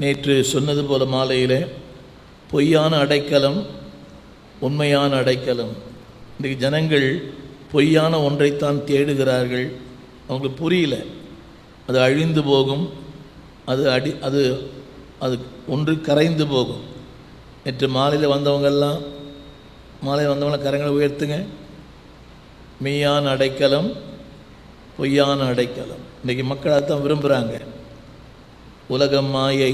நேற்று சொன்னது போல மாலையில் பொய்யான அடைக்கலம், உண்மையான அடைக்கலம். இன்றைக்கு ஜனங்கள் பொய்யான ஒன்றைத்தான் தேடுகிறார்கள். அவங்களுக்கு புரியல, அது அழிந்து போகும், அது அது ஒன்று கரைந்து போகும். நேற்று மாலையில் வந்தவங்கெல்லாம் கரங்களை உயர்த்துங்க. மெய்யான அடைக்கலம், பொய்யான அடைக்கலம். இன்றைக்கி மக்கள் அதான் விரும்புகிறாங்க. உலகம் மாயை,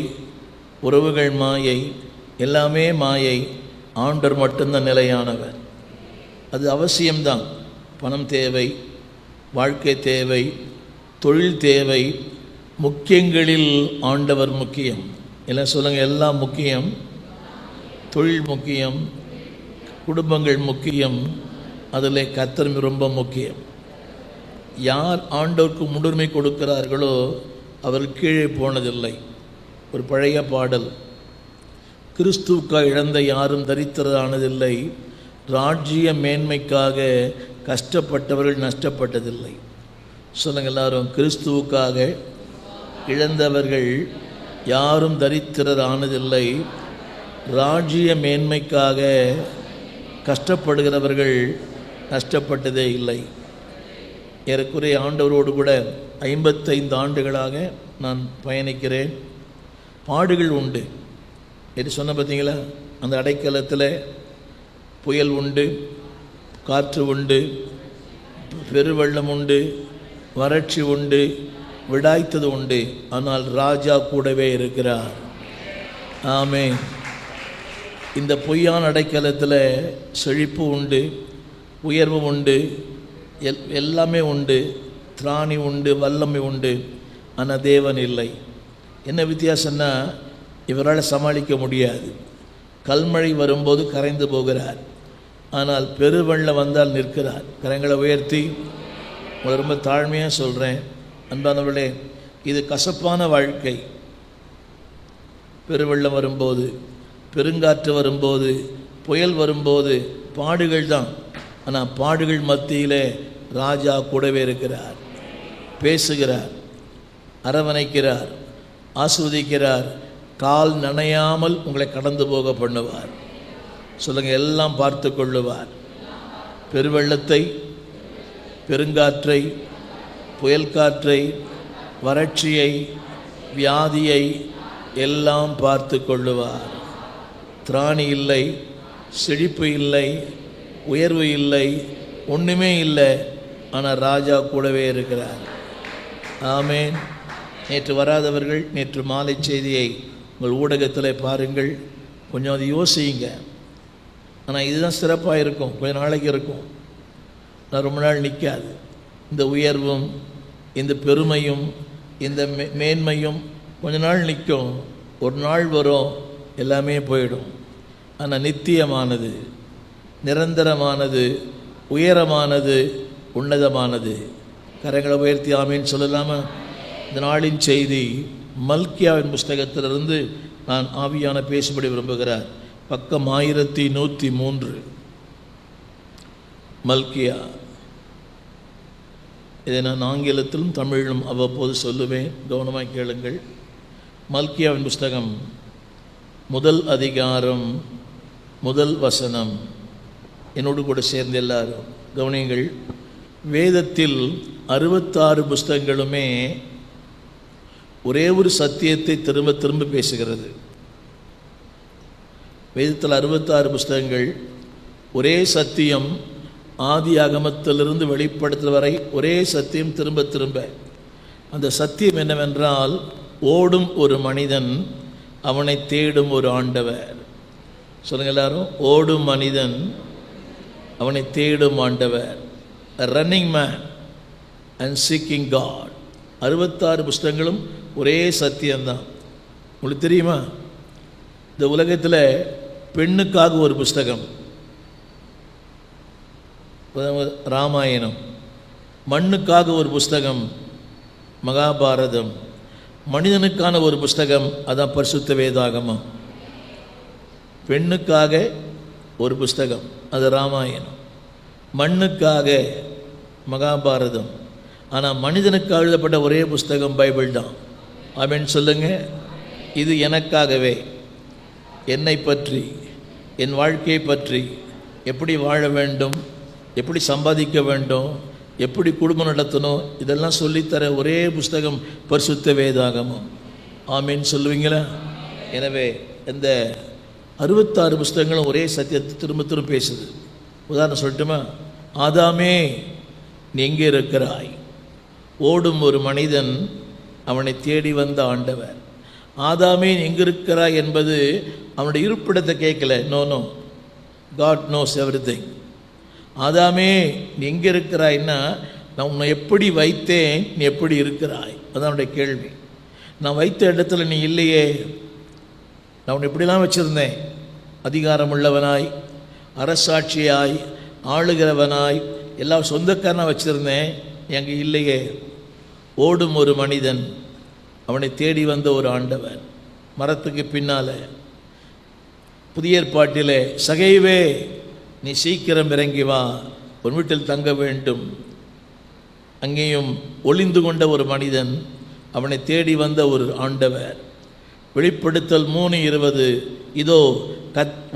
உறவுகள் மாயை, எல்லாமே மாயை. ஆண்டவர் மட்டும்தான் நிலையானவர். அது அவசியம்தான். பணம் தேவை, வாழ்க்கை தேவை, தொழில் தேவை. முக்கியங்களில் ஆண்டவர் முக்கியம். எல்லாம் சொல்லுங்கள், எல்லாம் முக்கியம். தொழில் முக்கியம், குடும்பங்கள் முக்கியம், அதில் கர்த்தர் ரொம்ப முக்கியம். யார் ஆண்டவருக்கு முன்னுரிமை கொடுக்கிறார்களோ அவர் கீழே போனதில்லை. ஒரு பழைய பாடல், கிறிஸ்துவுக்காக இழந்த யாரும் தரித்திரரானதில்லை, ராஜ்ய மேன்மைக்காக கஷ்டப்பட்டவர்கள் நஷ்டப்பட்டதில்லை. சொல்லுங்கள் எல்லாரும், கிறிஸ்துவுக்காக இழந்தவர்கள் யாரும் தரித்திரரானதில்லை, ராஜ்ய மேன்மைக்காக கஷ்டப்படுகிறவர்கள் நஷ்டப்பட்டதே இல்லை. ஏறக்குறைய ஆண்டவரோடு கூட 55 ஆண்டுகளாக நான் பயணிக்கிறேன். பாடுகள் உண்டு. எது சொன்ன பார்த்தீங்களா? அந்த அடைக்கலத்தில் புயல் உண்டு, காற்று உண்டு, பெருவெள்ளம் உண்டு, வறட்சி உண்டு, விடாய்த்தது உண்டு. ஆனால் ராஜா கூடவே இருக்கிறார். ஆமென். இந்த பொய்யான அடைக்கலத்தில் செழிப்பு உண்டு, உயர்வு உண்டு, எல்லாமே உண்டு, திராணி உண்டு, வல்லமை உண்டு. ஆனால் தேவன் இல்லை. என்ன வித்தியாசம்னா, இவரால் சமாளிக்க முடியாது. கல்மழை வரும்போது கரைந்து போகிறார், ஆனால் பெருவெள்ளம் வந்தால் நிற்கிறார். கரங்களை உயர்த்தி உங்களை ரொம்ப தாழ்மையாக சொல்கிறேன், அன்பானவர்களே, இது கசப்பான வாழ்க்கை. பெருவெள்ளம் வரும்போது, பெருங்காற்று வரும்போது, புயல் வரும்போது பாடுகள் தான். ஆனால் பாடுகள் மத்தியில் ராஜா கூடவே இருக்கிறார், பேசுகிறார், அரவணைக்கிறார், ஆஸ்வதிக்கிறார், கால் நனையாமல் உங்களை கடந்து போக பண்ணுவார். சொல்லுங்கள், எல்லாம் பார்த்து கொள்ளுவார். பெருவெள்ளத்தை, பெருங்காற்றை, புயல் காற்றை, வறட்சியை, வியாதியை எல்லாம் பார்த்து கொள்ளுவார். திராணி இல்லை, செழிப்பு இல்லை, உயர்வு இல்லை, ஒன்றுமே இல்லை. ஆனால் ராஜா கூடவே இருக்கிறார். ஆமென். நேற்று வராதவர்கள் நேற்று மாலை செய்தியை உங்கள் ஊடகத்தில் பாருங்கள், கொஞ்சம் அது யோசியுங்க. ஆனால் இதுதான் சிறப்பாக இருக்கும், கொஞ்சம் நாளைக்கு இருக்கும், நான் ரொம்ப நாள் நிற்காது. இந்த உயர்வும், இந்த பெருமையும், இந்த மேன்மையும் கொஞ்ச நாள் நிற்கும். ஒரு நாள் வரும், எல்லாமே போயிடும். ஆனால் நித்தியமானது, நிரந்தரமானது, உயரமானது, உன்னதமானது. கரங்களை உயர்த்தி ஆமீன் சொல்லலாமா? இந்த நாளின் செய்தி மல்கியாவின் புஸ்தகத்திலிருந்து நான் ஆவியான பேசும்படி விரும்புகிறார். பக்கம் 1103. மல்கியா. இதை நான் ஆங்கிலத்திலும் தமிழிலும் அவ்வப்போது சொல்லுவேன், கவனமாக கேளுங்கள். மல்கியாவின் புஸ்தகம் 1 அதிகாரம் 1 வசனம். என்னோடு கூட சேர்ந்து எல்லாரும் கவனியுங்கள். வேதத்தில் 66 புஸ்தகங்களுமே ஒரே ஒரு சத்தியத்தை திரும்ப திரும்ப பேசுகிறது. வேதத்தில் 66 புஸ்தகங்கள், ஒரே சத்தியம். ஆதி ஆகமத்திலிருந்து வெளிப்படுத்தல் வரை ஒரே சத்தியம் திரும்ப திரும்ப. அந்த சத்தியம் என்னவென்றால், ஓடும் ஒரு மனிதன், அவனை தேடும் ஒரு ஆண்டவர். சொல்லுங்க எல்லாரும், ஓடும் மனிதன், அவனை தேடும் ஆண்டவர். A running man and seeking God. 66 புஸ்தகங்களும் ஒரே சத்தியம்தான். உங்களுக்கு தெரியுமா, இந்த உலகத்தில் பெண்ணுக்காக ஒரு புஸ்தகம் ராமாயணம், மண்ணுக்காக ஒரு புஸ்தகம் மகாபாரதம், மனிதனுக்கான ஒரு புஸ்தகம் அதான் பரிசுத்த வேதாகமம். பெண்ணுக்காக ஒரு புஸ்தகம் அது ராமாயணம், மண்ணுக்காக மகாபாரதம். ஆனால் மனிதனுக்கு எழுதப்பட்ட ஒரே புஸ்தகம் பைபிள் தான். ஆமென் சொல்லுங்க. இது எனக்காகவே, என்னை பற்றி, என் வாழ்க்கையை பற்றி, எப்படி வாழ வேண்டும், எப்படி சம்பாதிக்க வேண்டும், எப்படி குடும்பம் நடத்தணும், இதெல்லாம் சொல்லித்தர ஒரே புஸ்தகம் பரிசுத்த வேதாகமம். ஆமீன் சொல்லுவீங்களா? எனவே இந்த 66 புஸ்தகங்களும் ஒரே சத்தியத்தை திரும்ப திரும்ப பேசுது. உதாரணம் சொல்லட்டுமா? ஆதாமே நீ எங்கே இருக்கிறாய்? ஓடும் ஒரு மனிதன் அவனை தேடி வந்த ஆண்டவர். ஆதாமே நீ எங்கே இருக்கிறாய் என்பது அவனுடைய இருப்பிடத்தை கேட்கல. No, god knows everything. ஆதாமே நீ எங்கே இருக்கிறாய்னா, நான் உன்னை எப்படி வைத்தேன், நீ எப்படி இருக்கிறாய், அதான் அவனுடைய கேள்வி. நான் வைத்த இடத்துல நீ இல்லையே. நான் உன்னை எப்படிலாம் வச்சுருந்தேன், அதிகாரம் உள்ளவனாய், அரசாட்சியாய், ஆளுகிறவனாய், எல்லாம் சொந்தக்காரனாக வச்சுருந்தேன், அங்கே இல்லையே. ஓடும் ஒரு மனிதன் அவனை தேடி வந்த ஒரு ஆண்டவர். மரத்துக்கு பின்னால் புதிய ஏற்பாட்டிலே சகைவே நீ சீக்கிரம் இறங்கி வா, உன் வீட்டில் தங்க வேண்டும். அங்கேயும் ஒளிந்து கொண்ட ஒரு மனிதன் அவனை தேடி வந்த ஒரு ஆண்டவர். வெளிப்படுத்தல் 3:20 இதோ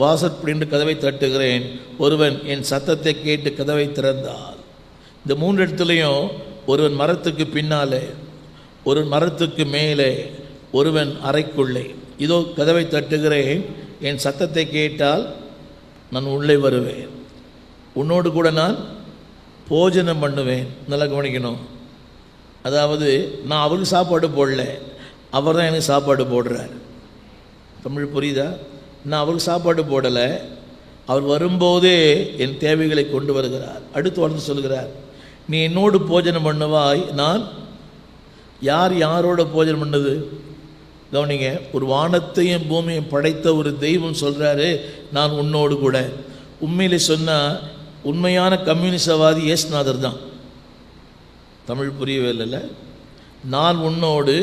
வாசற்படின்று கதவை தட்டுகிறேன், ஒருவன் என் சத்தத்தை கேட்டு கதவை திறந்தால். இந்த 3 இடத்துலையும் ஒருவன் மரத்துக்கு பின்னாலே, ஒரு மரத்துக்கு மேலே, ஒருவன் அறைக்குள்ளே. இதோ கதவை தட்டுகிறேன், என் சத்தத்தை கேட்டால் நான் உள்ளே வருவேன், உன்னோடு கூட நான் போஜனம் பண்ணுவேன். நல்லா கவனிக்கணும். அதாவது நான் அவருக்கு சாப்பாடு போடல, அவர் தான் எனக்கு சாப்பாடு போடுறார். தமிழ் புரியுதா? நான் அவருக்கு சாப்பாடு போடலை, அவர் வரும்போதே என் தேவைகளை கொண்டு வருகிறார். அடுத்து வந்து சொல்கிறார், நீ என்னோடு போஜனம் பண்ணுவாய். நான் யாரோட போஜனம் பண்ணது? கவனிங்க, ஒரு வானத்தையும் பூமியையும் படைத்த ஒரு தெய்வம் சொல்கிறாரு, நான் உன்னோடு கூட. உண்மையிலே சொன்னால் உண்மையான கம்யூனிசவாதி இயேசுநாதர் தான். தமிழ் புரியவே இல்லைல்ல. நான் உன்னோடு,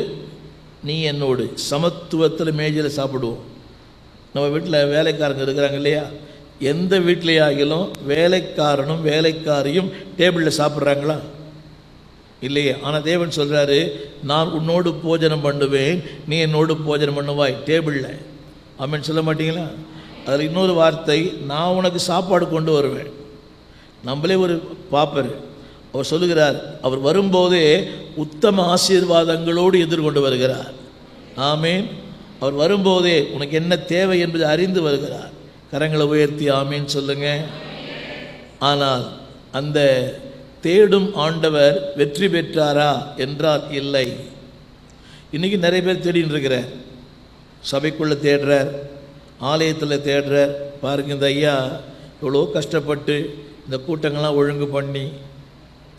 நீ என்னோடு, சமத்துவத்தில் மேஜையில் சாப்பிடுவோம். நம்ம வீட்டில் வேலைக்காரங்க இருக்கிறாங்க இல்லையா? எந்த வீட்டிலையாகிலும் வேலைக்காரனும் வேலைக்காரியும் டேபிளில் சாப்பிட்றாங்களா? இல்லையே. ஆனால் தேவன் சொல்கிறாரு, நான் உன்னோடு போஜனம் பண்ணுவேன், நீ என்னோடு போஜனம் பண்ணுவாய் டேபிளில். ஆமென் சொல்ல மாட்டீங்களா? அதில் இன்னொரு வார்த்தை, நான் உனக்கு சாப்பாடு கொண்டு வருவேன். நம்மளே ஒரு பாப்பர், அவர் சொல்லுகிறார், அவர் வரும்போதே உத்தம ஆசீர்வாதங்களோடு எதிர்கொண்டு வருகிறார். ஆமீன். அவர் வரும்போதே உனக்கு என்ன தேவை என்பதை அறிந்து வருகிறார். கரங்களை உயர்த்தி ஆமீன் சொல்லுங்க. ஆனால் அந்த தேடும் ஆண்டவர் வெற்றி பெற்றாரா என்றால் இல்லை. இன்றைக்கி நிறைய பேர் தேடின்னு இருக்கிறார். சபைக்குள்ளே தேடுறார், ஆலயத்தில் தேடுறார். பாருங்க, இந்த ஐயா எவ்வளோ கஷ்டப்பட்டு இந்த கூட்டங்கள்லாம் ஒழுங்கு பண்ணி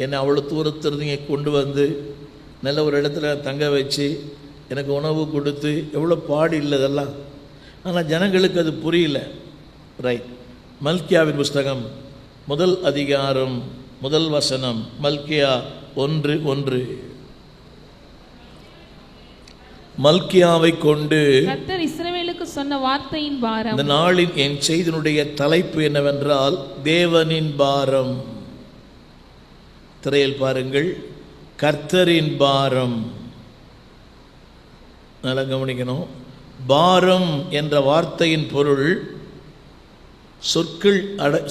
என்னை அவ்வளோ தூரத்திலிருந்து இங்கே கொண்டு வந்து நல்ல ஒரு இடத்துல தங்க வச்சு எனக்கு உணவு கொடுத்து எவ்வளோ பாடு இல்லை இதெல்லாம். ஆனால் ஜனங்களுக்கு அது புரியல. ரைட். மல்கியாவின் புஸ்தகம் 1 அதிகாரம் 1 வசனம். மல்கியா 1:1. மல்கியாவை கொண்டு கர்த்தர் இஸ்ரவேலுக்கு சொன்ன வார்த்தையின் பாரம். இந்த நாளின் என் செய்தியினுடைய தலைப்பு என்னவென்றால் தேவனின் பாரம். திரையில் பாருங்கள், கர்த்தரின் பாரம். நல்லா கவனிக்கணும். பாரம் என்ற வார்த்தையின் பொருள்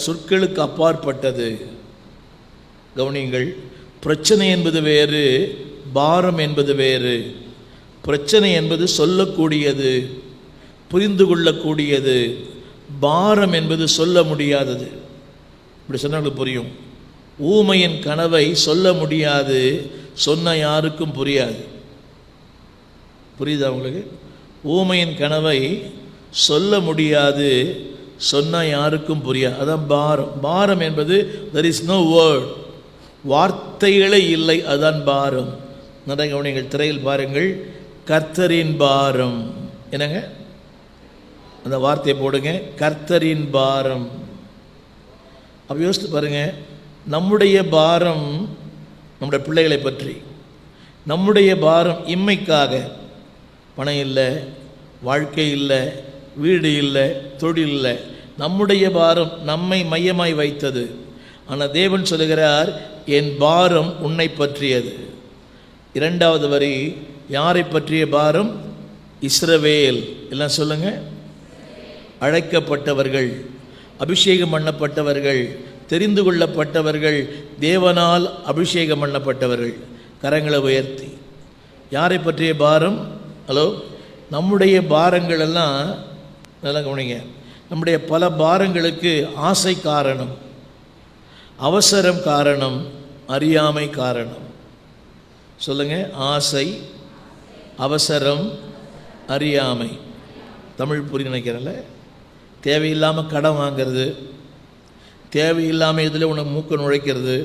சொற்களுக்கு அப்பாற்பட்டது. கவனியுங்கள், பிரச்சனை என்பது வேறு, பாரம் என்பது வேறு. பிரச்சனை என்பது சொல்லக்கூடியது, புரிந்து கொள்ளக்கூடியது. பாரம் என்பது சொல்ல முடியாதது. இப்படி சொன்னாலும் புரியும். ஊமையின் கனவை சொல்ல முடியாது, சொன்ன யாருக்கும் புரியாது. புரியுதா உங்களுக்கு? ஊமையின் கனவை சொல்ல முடியாது, சொன்ன யாருக்கும் புரியாது. அதான் பாரம். பாரம் என்பது there is no word, வார்த்தைகளே இல்லை, அதுதான் பாரம். நிறைய கவனிங்கள். திரையில் பாருங்கள், கர்த்தரின் பாரம். என்னங்க அந்த வார்த்தையை போடுங்க, கர்த்தரின் பாரம். அப்போ யோசித்து பாருங்க, நம்முடைய பாரம் நம்முடைய பிள்ளைகளை பற்றி, நம்முடைய பாரம் இம்மைக்காக. பணம் இல்லை, வாழ்க்கை இல்லை, வீடு இல்லை, தொழில் இல்லை. நம்முடைய பாரம் நம்மை மையமாய் வைத்தது. ஆனால் தேவன் சொல்லுகிறார், என் பாரம் உன்னை பற்றியது. 2வது வரி, யாரை பற்றிய பாரம்? இஸ்ரவேல், எல்லாம் சொல்லுங்க. அழைக்கப்பட்டவர்கள், அபிஷேகம் பண்ணப்பட்டவர்கள், தெரிந்து கொள்ளப்பட்டவர்கள், தேவனால் அபிஷேகம் பண்ணப்பட்டவர்கள். கரங்களை உயர்த்தி. யாரை பற்றிய பாரம்? ஹலோ, நம்முடைய பாரங்கள் எல்லாம் நல்லா கவனிங்க. நம்முடைய பல பாரங்களுக்கு ஆசை காரணம், அவசரம் காரணம், அறியாமை காரணம். சொல்லுங்க. ஆசை, அவசரம், அறியாமை. தமிழ் புரிய நினைக்கிறேன்ல. தேவையில்லாமல் கடன் வாங்கிறது, தேவையில்லாமல் இதில் உனக்கு மூக்க நுழைக்கிறது,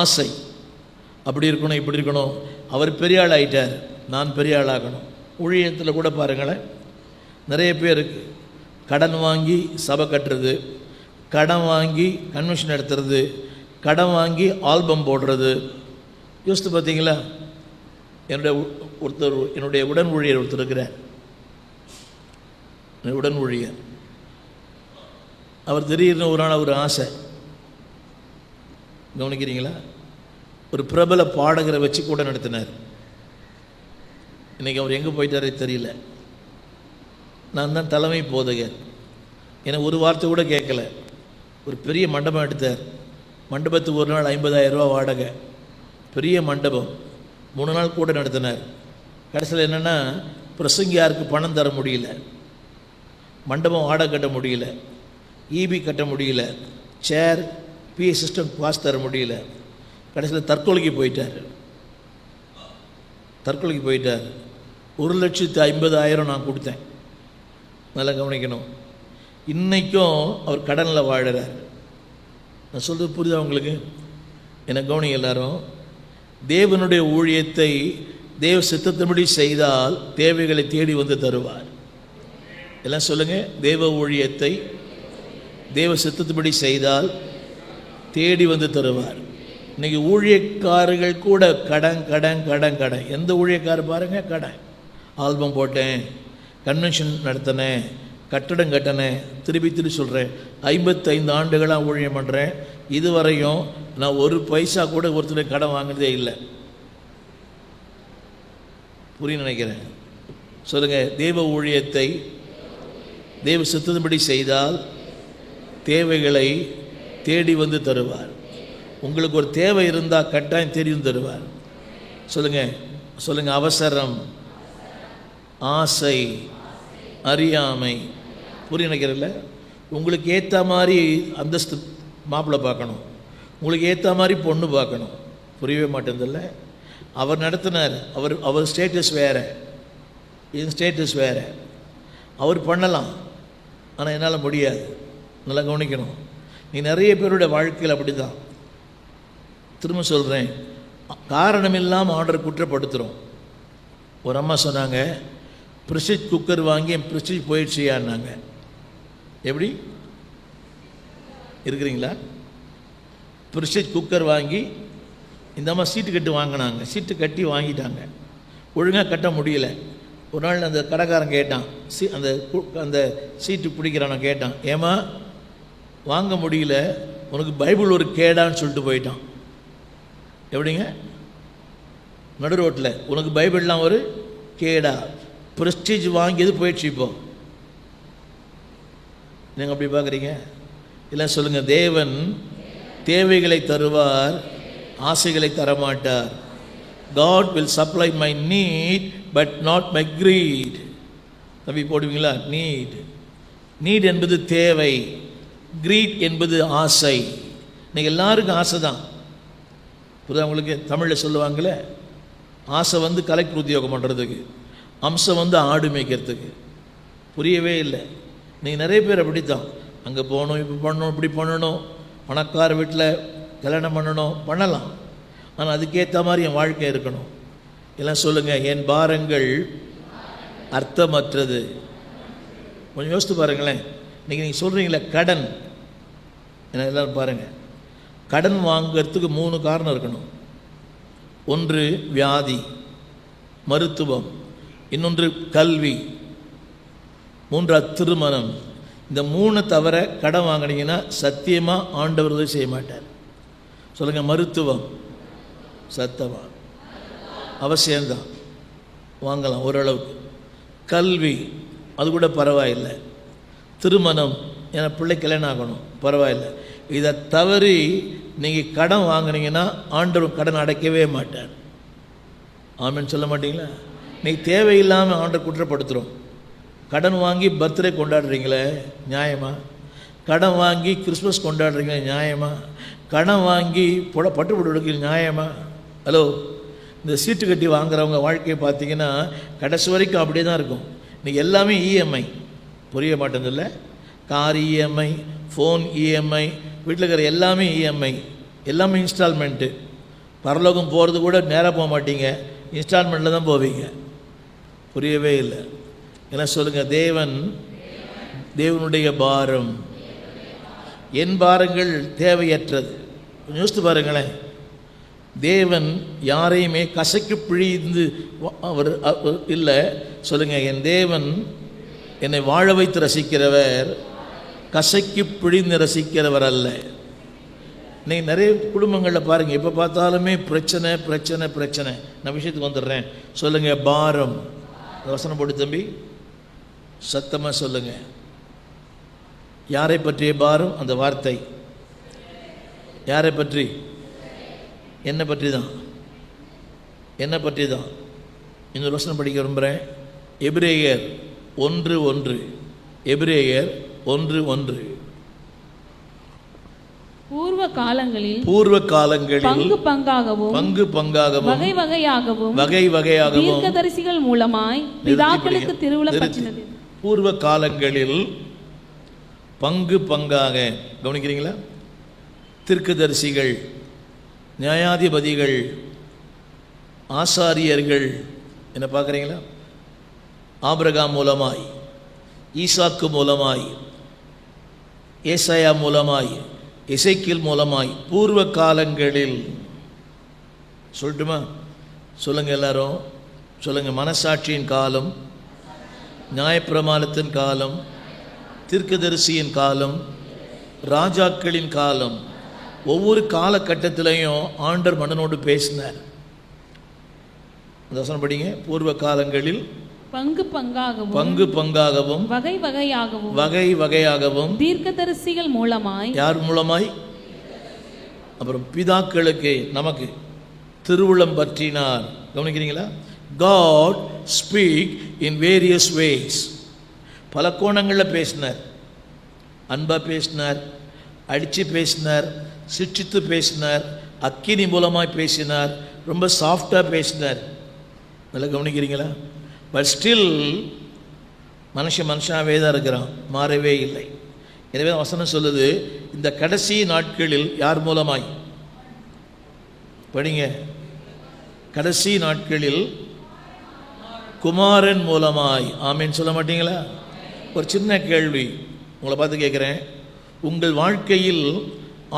ஆசை. அப்படி இருக்கணும், இப்படி இருக்கணும். அவர் பெரிய ஆள் ஆகிட்டார், நான் பெரிய ஆள் ஆகணும். ஊழியத்தில் கூட பாருங்களேன், நிறைய பேருக்கு கடன் வாங்கி சபை கட்டுறது, கடன் வாங்கி கன்வென்ஷன் நடத்துறது, கடன் வாங்கி ஆல்பம் போடுறது. யோசித்து பார்த்தீங்களா? என்னுடைய உடன் ஊழியர் ஒருத்தர் இருக்கிறார், உடன் ஊழியர். அவர் திடீர்னு ஒரு நாள் ஒரு ஆசை, கவனிக்கிறீங்களா? ஒரு பிரபல பாடகரை வச்சு கூட நடத்தினார். இன்றைக்கி அவர் எங்கே போயிட்டாரே தெரியல. நான் தான் தலைமை போதகர். எனக்கு ஒரு வார்த்தை கூட கேட்கல. ஒரு பெரிய மண்டபம் எடுத்தார். மண்டபத்துக்கு ஒரு நாள் 50,000 ரூபா வாடகை, பெரிய மண்டபம். 3 நாள் கூட நடத்தினார். கடைசியில் என்னென்னா, பிரசங்கியாருக்கு பணம் தர முடியல, மண்டபம் வாடகை கட்ட முடியல, ஈபி கட்ட முடியல, சேர் பிஏ சிஸ்டம் பாஸ் தர முடியல. கடைசியில் தற்கொலைக்கு போயிட்டார். 1,50,000 நான் கொடுத்தேன். நல்லா கவனிக்கணும். இன்றைக்கும் அவர் கடனில் வாழுறார். நான் சொல்கிறது புரியுதா உங்களுக்கு? எனக்கு கவனிங்க எல்லாரும். தேவனுடைய ஊழியத்தை தேவ சித்தத்தின்படி செய்தால் தேவைகளை தேடி வந்து தருவார். எல்லாம் சொல்லுங்கள். தேவ ஊழியத்தை தேவ சித்தத்தின்படி செய்தால் தேடி வந்து தருவார். இன்றைக்கி ஊழியக்காரர்கள் கூட கடன் கடன் கடன் கடன். எந்த ஊழியக்காரர் பாருங்கள், கடன். ஆல்பம் போட்டேன், கன்வென்ஷன் நடத்தினேன், கட்டடம் கட்டினேன். திருப்பி சொல்கிறேன், 55 ஆண்டுகளாக ஊழியம் பண்ணுறேன். இதுவரையும் நான் ஒரு பைசா கூட ஒருத்தர் கடன் வாங்கினதே இல்லை. புரிய நினைக்கிறேன். சொல்லுங்கள். தேவ ஊழியத்தை தேவ சித்தத்தின்படி செய்தால் தேவைகளை தேடி வந்து தருவார். உங்களுக்கு ஒரு தேவை இருந்தால் கட்டாயம் தெரியும் தருவார். சொல்லுங்கள். அவசரம், ஆசை, அறியாமை. புரிய நினைக்கிறதில்ல? உங்களுக்கு ஏற்ற மாதிரி அந்தஸ்து மாப்பிள்ளை பார்க்கணும், உங்களுக்கு ஏற்ற மாதிரி பொண்ணு பார்க்கணும். புரியவே மாட்டேங்குதில்ல? அவர் நடத்தினார். அவர் ஸ்டேட்டஸ் வேறு, என் ஸ்டேட்டஸ் வேறு. அவர் பண்ணலாம், ஆனால் என்னால் முடியாது. நல்லா கவனிக்கணும். நீ நிறைய பேருடைய வாழ்க்கையில் அப்படி தான். திரும்ப சொல்கிறேன், காரணம் இல்லாமல் ஆர்டர் குற்றப்படுத்துகிறோம். ஒரு அம்மா சொன்னாங்க, ப்ரெஸ்டீஜ் குக்கர் வாங்கி என் ப்ரெஸ்டீஜ் போயிடுச்சியான்னாங்க. எப்படி இருக்கிறீங்களா? ப்ரெஸ்டீஜ் குக்கர் வாங்கி இந்த அம்மா சீட்டு கட்டு வாங்கினாங்க. சீட்டு கட்டி வாங்கிட்டாங்க, ஒழுங்காக கட்ட முடியல. ஒரு நாள் அந்த கடைக்காரன் கேட்டான், அந்த சீட்டு பிடிக்கிறான கேட்டான், ஏமா வாங்க முடியல, உனக்கு பைபிள் ஒரு கேடான்னு சொல்லிட்டு போயிட்டான். எப்படிங்க? நடு ரோட்டில் உனக்கு பைபிள்லாம் ஒரு கேடா? ப்ரெஸ்டீஜ் வாங்கியது போயிடுச்சு. இப்போ நீங்கள் அப்படி பார்க்குறீங்க? இல்லை சொல்லுங்கள். தேவன் தேவைகளை தருவார், ஆசைகளை தரமாட்டார். God will supply my need but not my greed. தம்பி போடுவீங்களா? நீட் என்பது தேவை, greed என்பது ஆசை. நீங்கள் எல்லாருக்கும் ஆசை தான். புரியுதா உங்களுக்கு? தமிழில் சொல்லுவாங்களே, ஆசை வந்து கலெக்டர் உத்தியோகம் பண்ணுறதுக்கு, அம்சம் வந்து ஆடு மேய்க்கிறதுக்கு. புரியவே இல்லை. நீங்கள் நிறைய பேர் அப்படித்தான். அங்கே போகணும், இப்போ பண்ணணும், இப்படி பண்ணணும், பணக்கார வீட்டில் கல்யாணம் பண்ணலாம். ஆனால் அதுக்கேற்ற மாதிரி என் வாழ்க்கை இருக்கணும். எல்லாம் சொல்லுங்கள். என் பாரங்கள் அர்த்தமற்றது. கொஞ்சம் யோசித்து பாருங்களேன். இன்றைக்கி நீங்கள் சொல்கிறீங்களே கடன், என்ன எல்லோரும் பாருங்கள். கடன் வாங்கிறதுக்கு 3 காரணம் இருக்கணும். ஒன்று வியாதி, மருத்துவம், இன்னொன்று கல்வி, 3ஆவது திருமணம். இந்த 3 தவிர கடன் வாங்கினீங்கன்னா சத்தியமாக ஆண்டவர் உதவி செய்ய மாட்டார். சொல்லுங்கள். மருத்துவம் சத்தமாக அவசியம்தான், வாங்கலாம் ஓரளவுக்கு. கல்வி அது கூட பரவாயில்லை, திருமணம் என பிள்ளை கல்யாணம் ஆகணும் பரவாயில்லை. இதை தவறி நீங்கள் கடன் வாங்கினீங்கன்னா ஆண்டவர் கடன் அடைக்கவே மாட்டார். ஆமென் சொல்ல மாட்டீங்களா? நீங்கள் தேவையில்லாமல் ஆண்டவர் குற்றப்படுத்துகிறோம். கடன் வாங்கி பர்த்டே கொண்டாடுறீங்களே நியாயமா? கடன் வாங்கி கிறிஸ்மஸ் கொண்டாடுறீங்களே நியாயமா? கடன் வாங்கி பட்டு போட்டு நியாயமா? ஹலோ, இந்த சீட்டு கட்டி வாங்குறவங்க வாழ்க்கையை பார்த்தீங்கன்னா கடைசி வரைக்கும் அப்படியே தான் இருக்கும். இன்றைக்கி எல்லாமே இஎம்ஐ, புரிய மாட்டேங்குதுல்ல? கார் இஎம்ஐ, ஃபோன் இஎம்ஐ, வீட்டில் இருக்கிற எல்லாமே இஎம்ஐ, எல்லாமே இன்ஸ்டால்மெண்ட்டு. பரலோகம் போகிறது கூட நேராக போக மாட்டீங்க, இன்ஸ்டால்மெண்ட்டில் தான் போவீங்க. புரியவே இல்லை. என்ன சொல்லுங்கள்? தேவனுடைய பாரம் என் பாரங்கள் தேவையற்றது. யோசித்து பாருங்களேன், தேவன் யாரையுமே கசக்கி பிழிந்து அவர் இல்லை. சொல்லுங்கள், என் தேவன் என்னை வாழ வைத்து ரசிக்கிறவர், கசக்கி பிழிந்து ரசிக்கிறவர் அல்ல. நீங்கள் நிறைய குடும்பங்களில் பாருங்கள், எப்போ பார்த்தாலுமே பிரச்சனை பிரச்சனை பிரச்சனை. நான் விஷயத்துக்கு வந்துடுறேன். சொல்லுங்கள், பாரம். வசனம் போட்டு தம்பி சத்தமாக சொல்லுங்கள். யாரை பற்றிய பாரம்? அந்த வார்த்தை யாரை பற்றி? என்னை பற்றி தான், என்னை பற்றி தான். இன்னொரு வசனம் படிக்க விரும்புகிறேன். எபிரேயர் 1:1. எபிரேயர் 1:1. பூர்வ காலங்களில் பங்கு பங்காகவும் வகை வகையாகவும் தீர்க்கதரிசிகள் மூலமாய் பிதாக்களுக்கு திருவுளப்பட்டினது. பூர்வ காலங்களில் பங்கு பங்காக, கவனிக்கிறீங்களா? தீர்க்கதரிசிகள், நியாயாதிபதிகள், ஆசாரியர்கள், என்ன பார்க்குறீங்களா? ஆபிரகாம் மூலமாய், ஈசாக்கு மூலமாய், ஏசாயா மூலமாய், எசேக்கியேல் மூலமாய், பூர்வ காலங்களில். சொல்லட்டுமா? சொல்லுங்கள் எல்லாரும் சொல்லுங்கள். மனசாட்சியின் காலம், நியாயப்பிரமாணத்தின் காலம், தீர்க்கதரிசியின் காலம், ராஜாக்களின் காலம். ஒவ்வொரு காலகட்டத்திலையும் ஆண்டவர் மன்னனோடு பேசினார். வசனம் படிங்க. பூர்வ காலங்களில் பங்கு பங்காகவும் வகை வகையாகவும் தீர்க்கதரிசிகள் மூலமாய். யார் மூலமாய்? அப்புறம் பிதாக்களுக்கு நமக்கு திருவுளம் பற்றினார். கவனிக்கிறீங்களா? God speak in various ways. பல கோணங்களில் பேசினார். அன்பா பேசினார், அடித்து பேசினார், சிற்றித்து பேசினார், அக்கினி மூலமாய் பேசினார், ரொம்ப சாஃப்டாக பேசினார். நல்லா கவனிக்கிறீங்களா? பட் ஸ்டில் மனுஷாவே தான் இருக்கிறான், மாறவே இல்லை. எனவே வசனம் சொல்லுது, இந்த கடைசி நாட்களில் யார் மூலமாய்? படிங்க. கடைசி நாட்களில் குமாரன் மூலமாய். ஆமீன் சொல்ல மாட்டீங்களா? ஒரு சின்ன கேள்வி உங்களை பார்த்து கேட்குறேன். உங்கள் வாழ்க்கையில்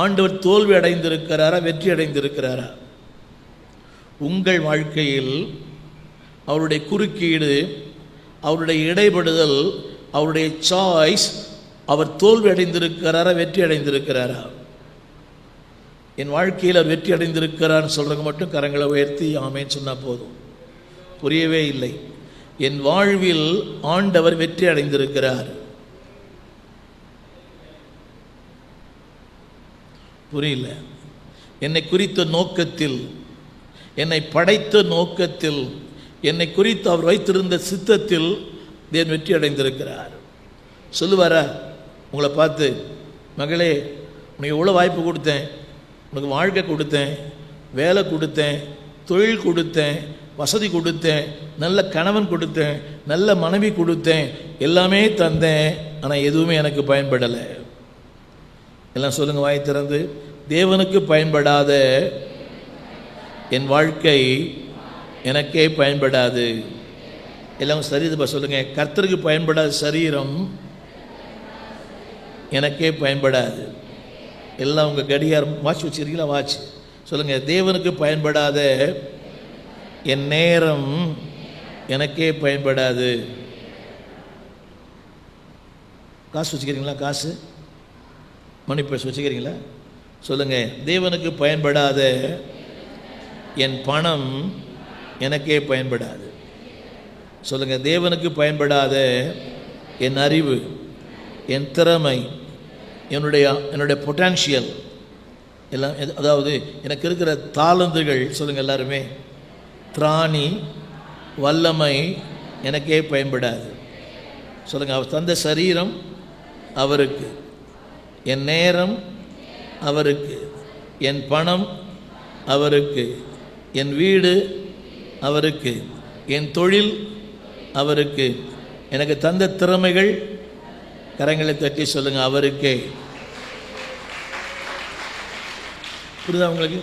ஆண்டவர் தோல்வி அடைந்திருக்கிறாரா, வெற்றி அடைந்திருக்கிறாரா? உங்கள் வாழ்க்கையில் அவருடைய குறுக்கீடு, அவருடைய இடைபடுதல், அவருடைய சாய்ஸ், அவர் தோல்வி அடைந்திருக்கிறாரா, வெற்றி அடைந்திருக்கிறாரா? என் வாழ்க்கையில் அவர் வெற்றி அடைந்திருக்கிறார்னு சொல்கிறவங்க மட்டும் கரங்களை உயர்த்தி ஆமேன்னு சொன்னால் போதும். புரியவே இல்லை. என் வாழ்வில் ஆண்டவர் வெற்றி அடைந்திருக்கிறார். புரியல? என்னை குறித்த நோக்கத்தில், என்னை படைத்த நோக்கத்தில், என்னை குறித்து அவர் வைத்திருந்த சித்தத்தில் தேவன் வெற்றி அடைந்திருக்கிறார். சொல்லுவாரா உங்களை பார்த்து, மகளே உனக்கு எவ்வளோ வாய்ப்பு கொடுத்தேன், உனக்கு வாழ்க்கை கொடுத்தேன், வேலை கொடுத்தேன், தொழில் கொடுத்தேன், வசதி கொடுத்தேன், நல்ல கணவன் கொடுத்தேன், நல்ல மனைவி கொடுத்தேன், எல்லாமே தந்தேன், ஆனால் எதுவுமே எனக்கு பயன்படலை. எல்லாம் சொல்லுங்கள் வாய் திறந்து. தேவனுக்கு பயன்படாத என் வாழ்க்கை எனக்கே பயன்படாது. எல்லாம் சரிதுப்பா சொல்லுங்கள். கர்த்தருக்கு பயன்படாத சரீரம் எனக்கே பயன்படாது. எல்லாம் உங்கள் கடிகாரம் வாட்ச் வச்சுருக்கீங்களா? வாட்ச் சொல்லுங்கள். தேவனுக்கு பயன்படாத என் நேரம் எனக்கே பயன்படாது. காசு வச்சுக்கிறீங்களா? காசு மணி பர்ஸ் வச்சுக்கிறீங்களா? சொல்லுங்கள். தேவனுக்கு பயன்படாத என் பணம் எனக்கே பயன்படாது. சொல்லுங்கள், தேவனுக்கு பயன்படாத என் அறிவு, என் திறமை, என்னுடைய பொட்டான்ஷியல் எல்லாம், அதாவது எனக்கு இருக்கிற தாளந்துகள், சொல்லுங்கள் எல்லாருமே, திராணி, வல்லமை எனக்கே பயன்படாது. சொல்லுங்கள், அவர் தந்த சரீரம் அவருக்கு, என் நேரம் அவருக்கு, என் பணம் அவருக்கு, என் வீடு அவருக்கு, என் தொழில் அவருக்கு, எனக்கு தந்த திறமைகள், கரங்களை தட்டி சொல்லுங்கள், அவருக்கே. புரியுதா உங்களுக்கு?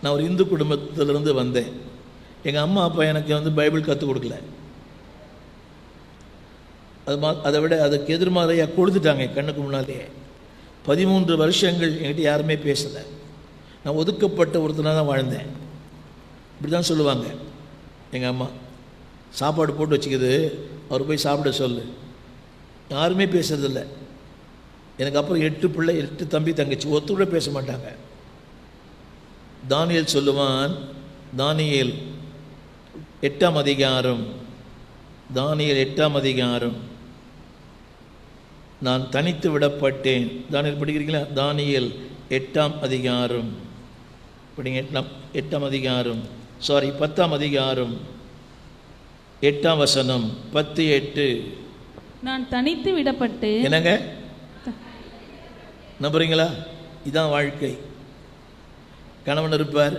நான் ஒரு இந்து குடும்பத்திலிருந்து வந்தேன். எங்கள் அம்மா அப்பா எனக்கு பைபிள் கற்றுக் கொடுக்கல. அதை விட அதுக்கு எதிர்மாறையாக கொடுத்துட்டாங்க கண்ணுக்கு முன்னாலேயே. 13 வருஷங்கள் என்கிட்ட யாருமே பேசலை. நான் ஒதுக்கப்பட்ட ஒருத்தனாக தான் வாழ்ந்தேன். இப்படி தான் சொல்லுவாங்க எங்கள் அம்மா. சாப்பாடு போட்டு வச்சுக்கிது, அவர் போய் சாப்பிட சொல்லு. யாருமே பேசுறதில்ல. எனக்கு அப்புறம் 8 பிள்ளை, 8 தம்பி தங்கச்சி, ஒருத்தர் கூட பேச மாட்டாங்க. தானியேல் சொல்லுவான், தானியேல் 8ஆம் அதிகாரம், தானியேல் 8ஆம் அதிகாரம், நான் தனித்து விடப்பட்டேன். தானியேல் படிக்கிறீங்களா? தானியேல் 8ஆம் அதிகாரம் படிங்க. 8ஆம் அதிகாரம், 10ஆம் அதிகாரம் 8ஆம் வசனம், 10:8. நான் தனித்து விடப்பட்டு, என்னங்க நம்புறீங்களா? இதான் வாழ்க்கை. கணவன் இருப்பார்,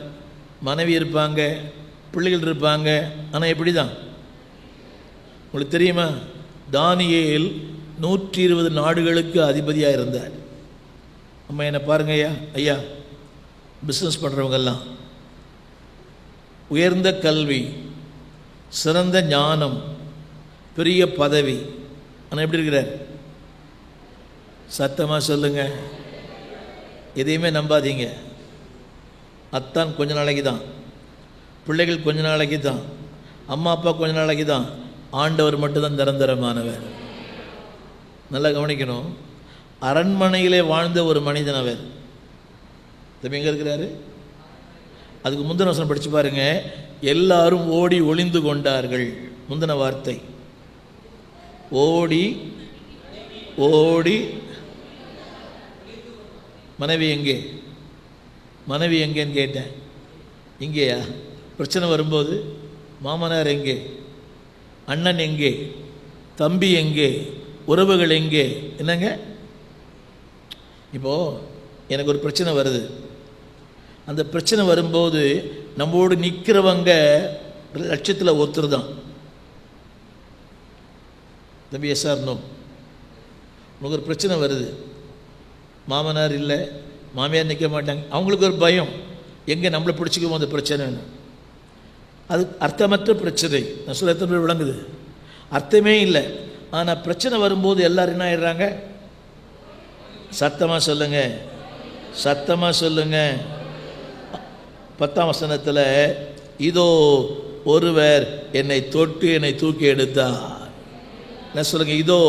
மனைவி இருப்பாங்க, பிள்ளைகள் இருப்பாங்க. ஆனால் எப்படி தான் உங்களுக்கு தெரியுமா? தானியேல் 120 நாடுகளுக்கு அதிபதியாக இருந்தார். அம்மா என்ன பாருங்க ஐயா, பிஸ்னஸ் பண்ணுறவங்கெல்லாம், உயர்ந்த கல்வி, சிறந்த ஞானம், பெரிய பதவி. ஆனால் எப்படி இருக்கிறார்? சத்தமாக சொல்லுங்க, எதையுமே நம்பாதீங்க. அத்தான் கொஞ்ச நாளைக்கு தான், பிள்ளைகள் கொஞ்ச நாளைக்கு தான், அம்மா அப்பா கொஞ்ச நாளைக்கு தான், ஆண்டவர் மட்டும்தான் நிரந்தரமானவர். நல்லா கவனிக்கணும். அரண்மனையிலே வாழ்ந்த ஒரு மனிதன் அவர். தம்பி எங்கே இருக்கிறாரு? அதுக்கு முந்தின வசனம் படித்து பாருங்க. எல்லாரும் ஓடி ஒளிந்து கொண்டார்கள். முந்தின வார்த்தை, ஓடி ஓடி. மனைவி எங்கே? மனைவி எங்கேன்னு கேட்டேன். இங்கேயா? பிரச்சனை வரும்போது மாமனார் எங்கே? அண்ணன் எங்கே? தம்பி எங்கே? உறவுகள் எங்கே? என்னங்க, இப்போது எனக்கு ஒரு பிரச்சனை வருது. அந்த பிரச்சனை வரும்போது நம்மோடு நிற்கிறவங்க லட்சத்தில் ஒருத்தர் தான். தம்பி எஸ்ஆர் நோ. உனக்கு ஒரு பிரச்சனை வருது, மாமனார் இல்லை, மாமியார் நிற்க மாட்டாங்க. அவங்களுக்கு ஒரு பயம், எங்கே நம்மளை பிடிச்சிக்குமோ அந்த பிரச்சனைன்னு. அது அர்த்தமற்ற பிரச்சனை. நான் சொல்ல எத்தனை பேர் விளங்குது? அர்த்தமே இல்லை. ஆனால் பிரச்சனை வரும்போது எல்லாரும் என்ன ஆயிடுறாங்க? சத்தமாக சொல்லுங்க, சத்தமாக சொல்லுங்க. 10ஆம் வசனத்தில், இதோ ஒருவர் என்னை தொட்டு என்னை தூக்கி எடுத்தார். என்ன சொல்லுங்க? இதோ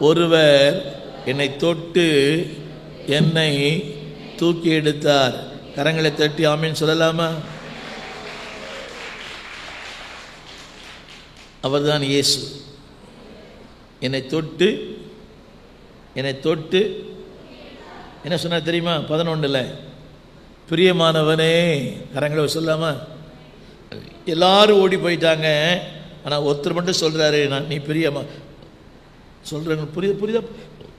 ஒருவர் என்னை தொட்டு என்னை தூக்கி எடுத்தார். கரங்களை தட்டி ஆமீன் சொல்லலாமா? அவர்தான் இயேசு. என்னை தொட்டு என்ன சொன்னார் தெரியுமா? 11 பிரியமானவனே. கரங்களை சொல்லலாமா? எல்லாரும் ஓடி போயிட்டாங்க. ஆனால் ஒருத்தர் மட்டும் சொல்கிறாரு, நீ பிரியமா சொல்கிறேங்க.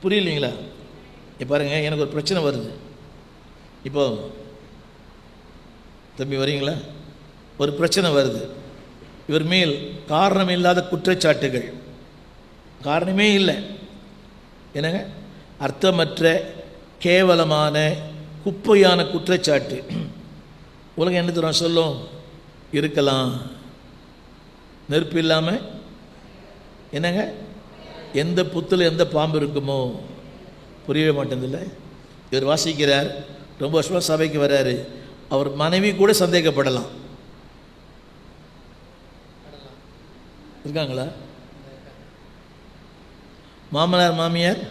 புரியலைங்களா? இப்போ பாருங்க, எனக்கு ஒரு பிரச்சனை வருது. இப்போ தம்பி வரீங்களா? ஒரு பிரச்சனை வருது. இவர் மேல் காரணம் இல்லாத குற்றச்சாட்டுகள், காரணமே இல்லை. என்னங்க, அர்த்தமற்ற கேவலமான குப்பையான குற்றச்சாட்டு. உலகம் என்ன தூரம் சொல்லும்? இருக்கலாம். நெருப்பு இல்லாமல் என்னங்க, எந்த புத்தில் எந்த பாம்பு இருக்குமோ? புரியவே மாட்டேங்குதுல்ல. இவர் வாசிக்கிறார், ரொம்ப வருஷமாக சபைக்கு வர்றாரு. அவர் மனைவி கூட சந்தேகப்படலாம். இருக்காங்களா? மாமனார் மாமியார்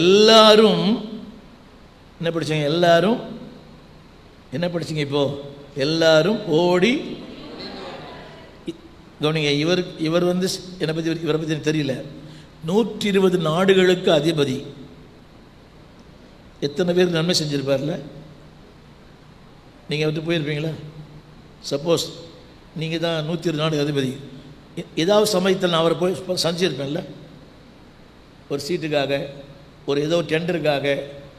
எல்லாரும் என்ன படிச்சீங்க? எல்லாரும் என்ன படிச்சீங்க? இப்போ எல்லாரும் ஓடி கவனிங்க, இவர் வந்து என்னை பற்றி இவரை பற்றி எனக்கு தெரியல. 120 நாடுகளுக்கு அதிபதி. எத்தனை பேருக்கு நன்மை செஞ்சுருப்பார்ல? நீங்கள் வந்து போயிருப்பீங்களா? சப்போஸ் நீங்கள் தான் 120 நாடு அதிபதி, ஏதாவது சமயத்தில் நான் அவரை போய் சந்திச்சிருப்பேன்ல. ஒரு சீட்டுக்காக, ஏதோ ஒரு டெண்டருக்காக,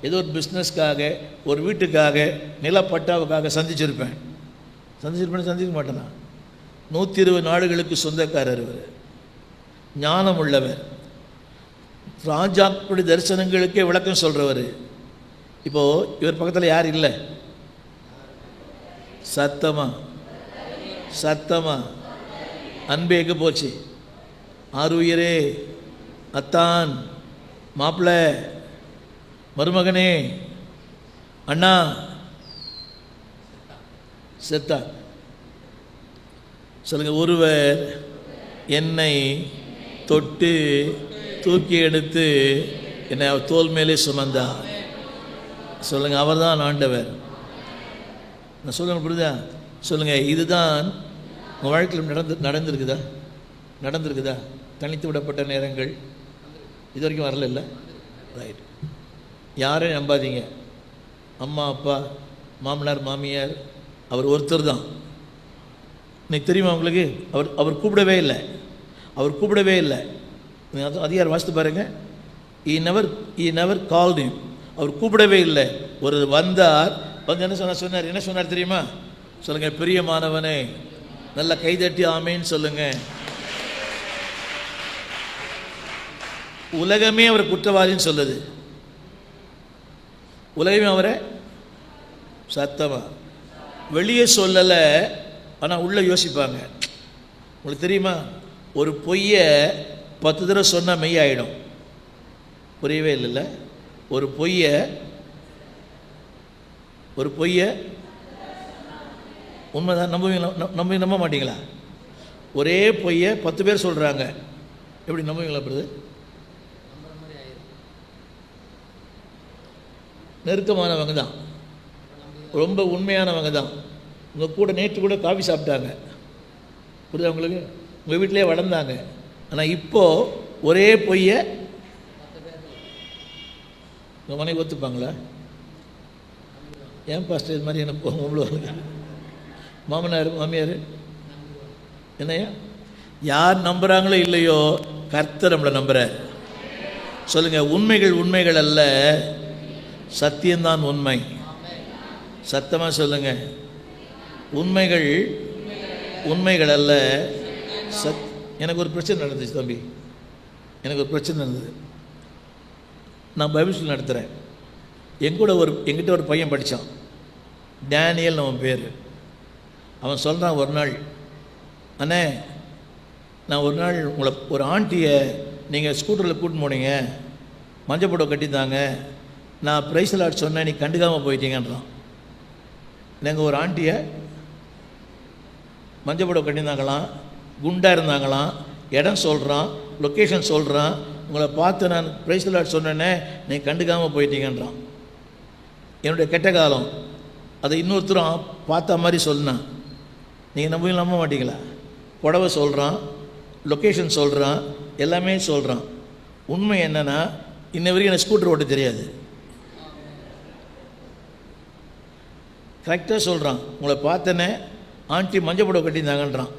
ஏதோ ஒரு பிஸ்னஸ்க்காக, ஒரு வீட்டுக்காக, நிலப்பட்டாவுக்காக சந்திச்சிருப்பேன். சந்திக்க மாட்டேனா? 120 நாடுகளுக்கு சொந்தக்காரர். அவர் ஞானம் உள்ளவர், ராஜாக்களுடைய தரிசனங்களுக்கே விளக்கம் சொல்கிறவர். இப்போது இவர் பக்கத்தில் யார் இல்லை? சத்தமா அன்பே எங்கே போச்சு? ஆறுயிரே, அத்தான், மாப்பிள்ள, மருமகனே, அண்ணா, செத்தா. சொல்லுங்க, ஒருவர் என்னை தொட்டு தூக்கி எடுத்து என்னை தோல் மேலே சுமந்தார். சொல்லுங்க, அவர் தான் ஆண்டவர். நான் சொல்லுங்க, புரியுதா? சொல்லுங்க, இதுதான் உங்கள் வாழ்க்கையில் நடந்திருக்குதா? தனித்து விடப்பட்ட நேரங்கள் இது வரைக்கும் வரல. ரைட். யாரையும் நம்பாதீங்க. அம்மா, அப்பா, மாமனார், மாமியார், அவர் ஒருத்தர் தான். இன்னைக்கு தெரியுமா உங்களுக்கு? அவர் கூப்பிடவே இல்லை. அதிகாரம் வாசித்து பாருங்க. I never called him. அவர் கூப்பிடவே இல்லை. ஒரு வந்தார், வந்து என்ன சொன்னார் தெரியுமா? சொல்லுங்க, பிரியமானவனே, நல்ல கைதட்டி ஆமேன்னு சொல்லுங்க. உலகமே அவர் குற்றவாளின்னு சொல்லுது. உலகமே அவரை சத்தமா வெளியே சொல்லலை, ஆனால் உள்ளே யோசிப்பாங்க. உங்களுக்கு தெரியுமா, ஒரு பொய்யை 10 தடவை சொன்னால் மெய் ஆகிடும். புரியவே இல்லைல்ல? ஒரு பொய்யை உண்மைதான் நம்ப மாட்டீங்களா? ஒரே பொய்யை 10 பேர் சொல்கிறாங்க, எப்படி நம்புவீங்களா? பிரதர், நெருக்கமானவங்க தான், ரொம்ப உண்மையானவங்க தான். உங்கள் கூட நேற்று கூட காஃபி சாப்பிட்டாங்க, புரியுதா உங்களுக்கு? உங்கள் வீட்டிலே வளர்ந்தாங்க. ஆனால் இப்போது ஒரே பொய்யை உங்கள் மனைவி ஒத்துப்பாங்களா? ஏன் பாஸ்டர் இது மாதிரி எனக்கு உங்களுக்கு மாமனார், மாமியார் என்னையா? யார் நம்புகிறாங்களோ இல்லையோ, கர்த்தர் நம்மளை நம்புகிறார். சொல்லுங்கள், உண்மைகள் அல்ல, சத்தியம்தான் உண்மை. சத்தமாக சொல்லுங்கள், உண்மைகள் அல்ல, எனக்கு ஒரு பிரச்சனை நடந்துச்சு தம்பி, நான் பைபிள் ஸ்கூல் நடத்துகிறேன். என்கிட்ட ஒரு பையன் படித்தான், டேனியல் அவன் பேர். அவன் சொல்கிறான், ஒரு நாள், அண்ணே, நான் ஒரு நாள் உங்களை ஒரு ஆண்டியை நீங்கள் ஸ்கூட்டரில் கூட்டின்னு போனீங்க, மஞ்சள் புடவை கட்டித்தாங்க, நான் ப்ரைஸ் லாட் சொன்னேன், நீ கண்டுக்காமல் போயிட்டீங்கன்றான். நாங்கள் ஒரு ஆண்டியை மஞ்சள் புடவை கட்டியிருந்தாங்களாம், குண்டாக இருந்தாங்களாம், இடம் சொல்கிறான், லொக்கேஷன் சொல்கிறான், உங்களை பார்த்து நான் ப்ரைஸ் லாட் சொன்னேன்னே, நீ கண்டுக்காமல் போயிட்டீங்கன்றான். என்னுடைய கெட்ட காலம், அதை இன்னொருத்தரும் பார்த்த மாதிரி சொன்னான். நீங்கள் நம்ப மாட்டீங்களா? புடவை சொல்கிறான், லொக்கேஷன் சொல்கிறான், எல்லாமே சொல்கிறான். உண்மை என்னென்னா, இன்ன வரைக்கும் எனக்கு ஸ்கூட்டர் ஓட்ட தெரியாது. கரெக்டாக சொல்கிறான், உங்களை பார்த்தனே ஆண்டி மஞ்சள் புடவை கட்டியிருந்தாங்கன்றான்.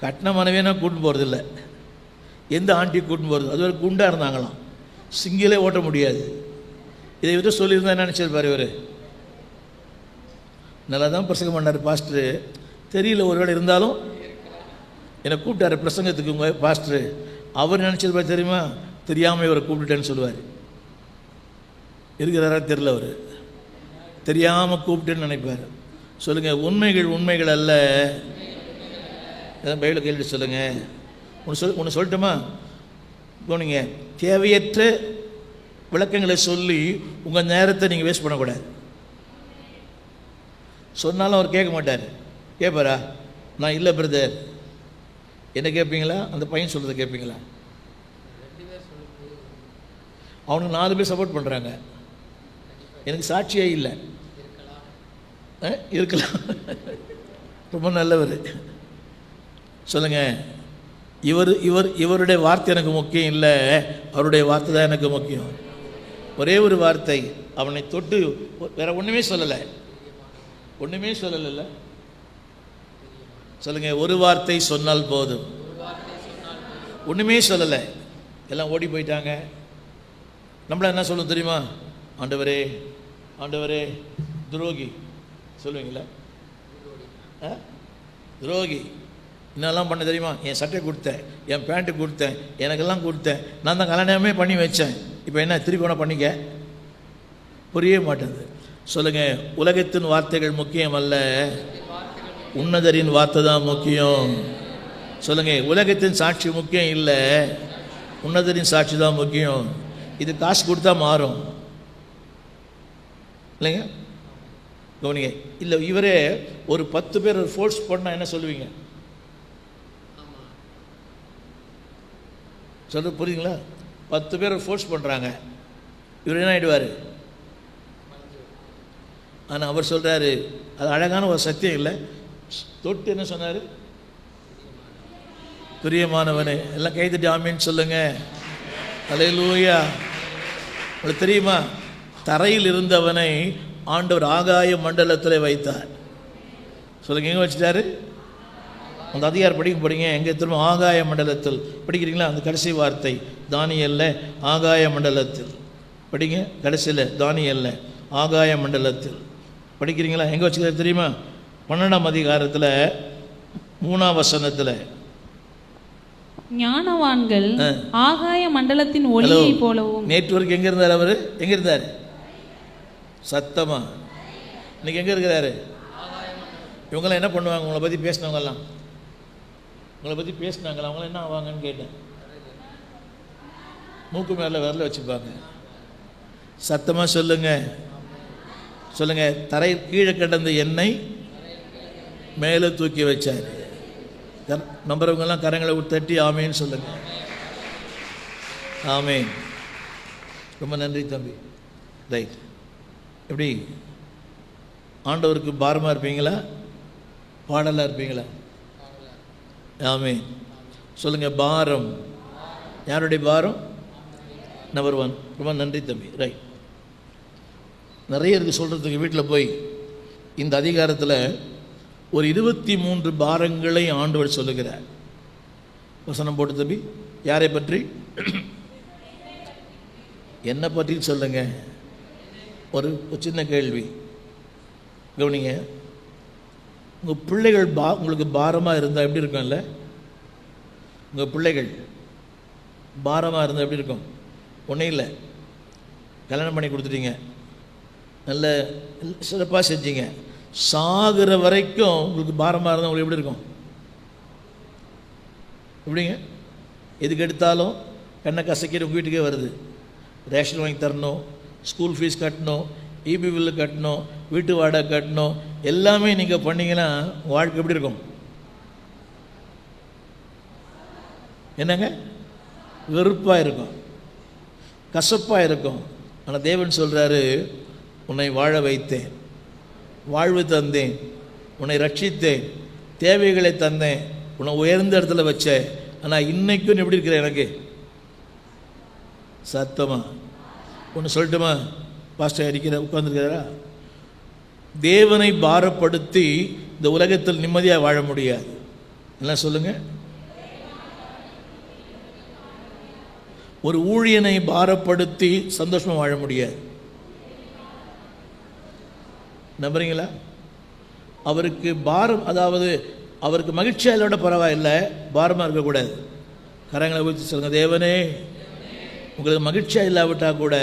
கட்டின மனைவியே நான் கூட்டின்னு போகிறதில்ல. எந்த ஆண்டி கூட்டின்னு போகிறது? அது ஒரு குண்டாக இருந்தாங்களாம், சிங்கிளே ஓட்ட முடியாது. இதை விட்டு சொல்லியிருந்தா என்ன நினச்சிருப்பார் இவர்? நல்லா தான் பிரசங்கம் பண்ணார் பாஸ்டரு, தெரியல ஒருவேளை, இருந்தாலும் என்னை கூப்பிட்டாரு பிரசங்கத்துக்கு உங்கள் பாஸ்டரு. அவர் நினச்சிருப்பார் தெரியுமா, தெரியாமல் இவரை கூப்பிட்டுட்டேன்னு சொல்லுவார். இருக்கிறாரா தெரியல, அவர் தெரியாமல் கூப்பிட்டேன்னு நினைப்பார். சொல்லுங்கள், உண்மைகள் அல்ல. எதாவது பைபிளை கேள்வி சொல்லுங்கள். ஒன்று சொல்லட்டுமா? போனீங்க, தேவையற்ற விளக்கங்களை சொல்லி உங்கள் நேரத்தை நீங்கள் வேஸ்ட் பண்ணக்கூடாது. சொன்னாலும் அவர் கேட்க மாட்டார். கேட்பாரா? நான் இல்லை பிரதர். என்ன கேட்பீங்களா? அந்த பையன் சொல்கிறத கேட்பீங்களா? அவனுக்கு 4 பேர் சப்போர்ட் பண்ணுறாங்க, எனக்கு சாட்சியே இல்லை. இருக்கலாம், ரொம்ப நல்லவர். சொல்லுங்க. இவருடைய வார்த்தை எனக்கு முக்கியம் இல்லை, அவருடைய வார்த்தை தான் எனக்கு முக்கியம். ஒரே ஒரு வார்த்தை, அவனை தொட்டு வேற ஒன்றுமே சொல்லலை, ஒன்றுமே சொல்லலை. சொல்லுங்க, ஒரு வார்த்தை சொன்னால் போதும். ஒன்றுமே சொல்லலை, எல்லாம் ஓடி போயிட்டாங்க. நம்மள என்ன சொல்லணும் தெரியுமா? ஆண்டவரே ஆண்டவரே துரோகி சொல்லுவீங்களா? துரோகி என்னெல்லாம் பண்ண தெரியுமா? என் சட்டை கொடுத்தேன், என் பேண்ட்டு கொடுத்தேன், எனக்கெல்லாம் கொடுத்தேன், நான் தான் கல்யாணமே பண்ணி வச்சேன், இப்போ என்ன திருப்பி வேணா பண்ணிக்க? புரிய மாட்டேங்குது. சொல்லுங்கள், உலகத்தின் வார்த்தைகள் முக்கியம் அல்ல, உன்னதரின் வார்த்தை தான் முக்கியம். சொல்லுங்கள், உலகத்தின் சாட்சி முக்கியம் இல்லை, உன்னதரின் சாட்சி தான் முக்கியம். இது காசு கொடுத்தா மாறும் இல்லைங்க? கவனிங்க. இல்லை, இவரே ஒரு 10 பேர் ஃபோர்ஸ் பண்ணால் என்ன சொல்லுவீங்க? சொல்ல புரியுதுங்களா? 10 பேர் ஃபோர்ஸ் பண்ணுறாங்க, இவர் என்ன ஆகிடுவார்? ஆனால் அவர் சொல்கிறாரு, அது அழகான ஒரு சத்தியம் இல்லை. தொட்டு என்ன சொன்னார்? பிரியமானவனே. எல்லாம் கைத்தட்டி ஆமீன்னு சொல்லுங்க. அல்லேலூயா. உங்களுக்கு தெரியுமா, தரையில் இருந்தவனை ஆண்டவர் ஆகாய மண்டலத்தில் வைத்தார். சொல்லுங்க, எங்கே வச்சுட்டாரு? அந்த அதிகாரம் படிங்க. எங்கே திரும்ப? ஆகாய மண்டலத்தில். படிக்கிறீங்களா? அந்த கடைசி வார்த்தை தானியல்ல, ஆகாய மண்டலத்தில். படிங்க, கடைசியில் தானியல்ல, ஆகாய மண்டலத்தில். படிக்கிறீங்களா? எங்கே வச்சுக்கிறாரு தெரியுமா? 12ஆம் அதிகாரத்தில் 3ஆம் வசனத்தில். ஞானவான்கள் ஆகாய மண்டலத்தின் ஒளியை போலவும். நேற்று எங்கே இருந்தார் அவர்? எங்கே இருந்தார்? சத்தமா. இன்னைக்கு எங்கே இருக்கிறாரு? இவங்களாம் என்ன பண்ணுவாங்க? உங்களை பற்றி பேசினவங்கெல்லாம், உங்களை பற்றி பேசினாங்களா? அவங்களாம் என்ன ஆவாங்கன்னு கேட்டேன். மூக்கு மேலே விரல வச்சுப்பாங்க. சத்தமாக சொல்லுங்க, சொல்லுங்க. தரை கீழே கிடந்த எண்ணெய் மேலே தூக்கி வச்சார். நம்புறவங்கெல்லாம் கரங்களை தட்டி ஆமேன்னு சொல்லுங்க. ஆமேன். ரொம்ப நன்றி தம்பி. ரைட். எப்படி ஆண்டவருக்கு பாரமாக இருப்பீங்களா, பாடலாக இருப்பீங்களா? ஆமேன். சொல்லுங்கள், பாரம். யாருடைய பாரம்? நம்பர் 1. ரொம்ப நன்றி தம்பி. ரைட். நிறைய இருக்குது சொல்கிறதுக்கு. வீட்டில் போய் இந்த அதிகாரத்தில் ஒரு 23 பாரங்களை ஆண்டவர் சொல்லுகிறார். வசனம் போட்டு தம்பி. யாரை பற்றி? என்னை பற்றி சொல்லுங்க. ஒரு சின்ன கேள்வி கவனிங்க. உங்கள் பிள்ளைகள் உங்களுக்கு பாரமாக இருந்தால் எப்படி இருக்கும்ல? உங்கள் பிள்ளைகள் பாரமாக இருந்தால் எப்படி இருக்கும்? ஒன்றும் இல்லை, கல்யாணம் பண்ணி கொடுத்துட்டீங்க, நல்ல சிறப்பாக செஞ்சீங்க, சாகிற வரைக்கும் உங்களுக்கு பாரமாக இருந்தால் உங்களுக்கு எப்படி இருக்கும்? எப்படிங்க? எதுக்கு எடுத்தாலும் கண்ணை கசக்கிட்டு உங்கள் வீட்டுக்கே வருது. ரேஷன் வாங்கி தரணும், ஸ்கூல் ஃபீஸ் கட்டணும், இபி பில்லு கட்டணும், வீட்டு வாடகை கட்டணும், எல்லாமே நீங்கள் பண்ணிங்கன்னா உங்கள் வாழ்க்கை எப்படி இருக்கும்? என்னங்க? வெறுப்பாக இருக்கும், கசப்பாக இருக்கும். ஆனால் தேவன் சொல்கிறாரு, உன்னை வாழ வைத்தேன், வாழ்வு தந்தேன், உன்னை ரட்சித்தேன், தேவைகளை தந்தேன், உன்னை உயர்ந்த இடத்துல வச்சேன். ஆனால் இன்னைக்கும் எப்படி இருக்கிற? எனக்கு சத்தமா ஒன்று சொல்லட்டுமா? பாஸ்டர் அடிக்கிற உட்கார்ந்துருக்கிறாரா? தேவனை பாரப்படுத்தி இந்த உலகத்தில் நிம்மதியாக வாழ முடியாது. என்ன சொல்லுங்க? ஒரு ஊழியனை பாரப்படுத்தி சந்தோஷமாக வாழ முடியாது. நம்புறீங்களா? அவருக்கு பாரம், அதாவது அவருக்கு மகிழ்ச்சியாக இல்லோட பரவாயில்லை, பாரமாக இருக்கக்கூடாது. கரங்களை ஊற்றி சொல்லுங்க, தேவனே உங்களுக்கு மகிழ்ச்சியாக இல்லாவிட்டால் கூட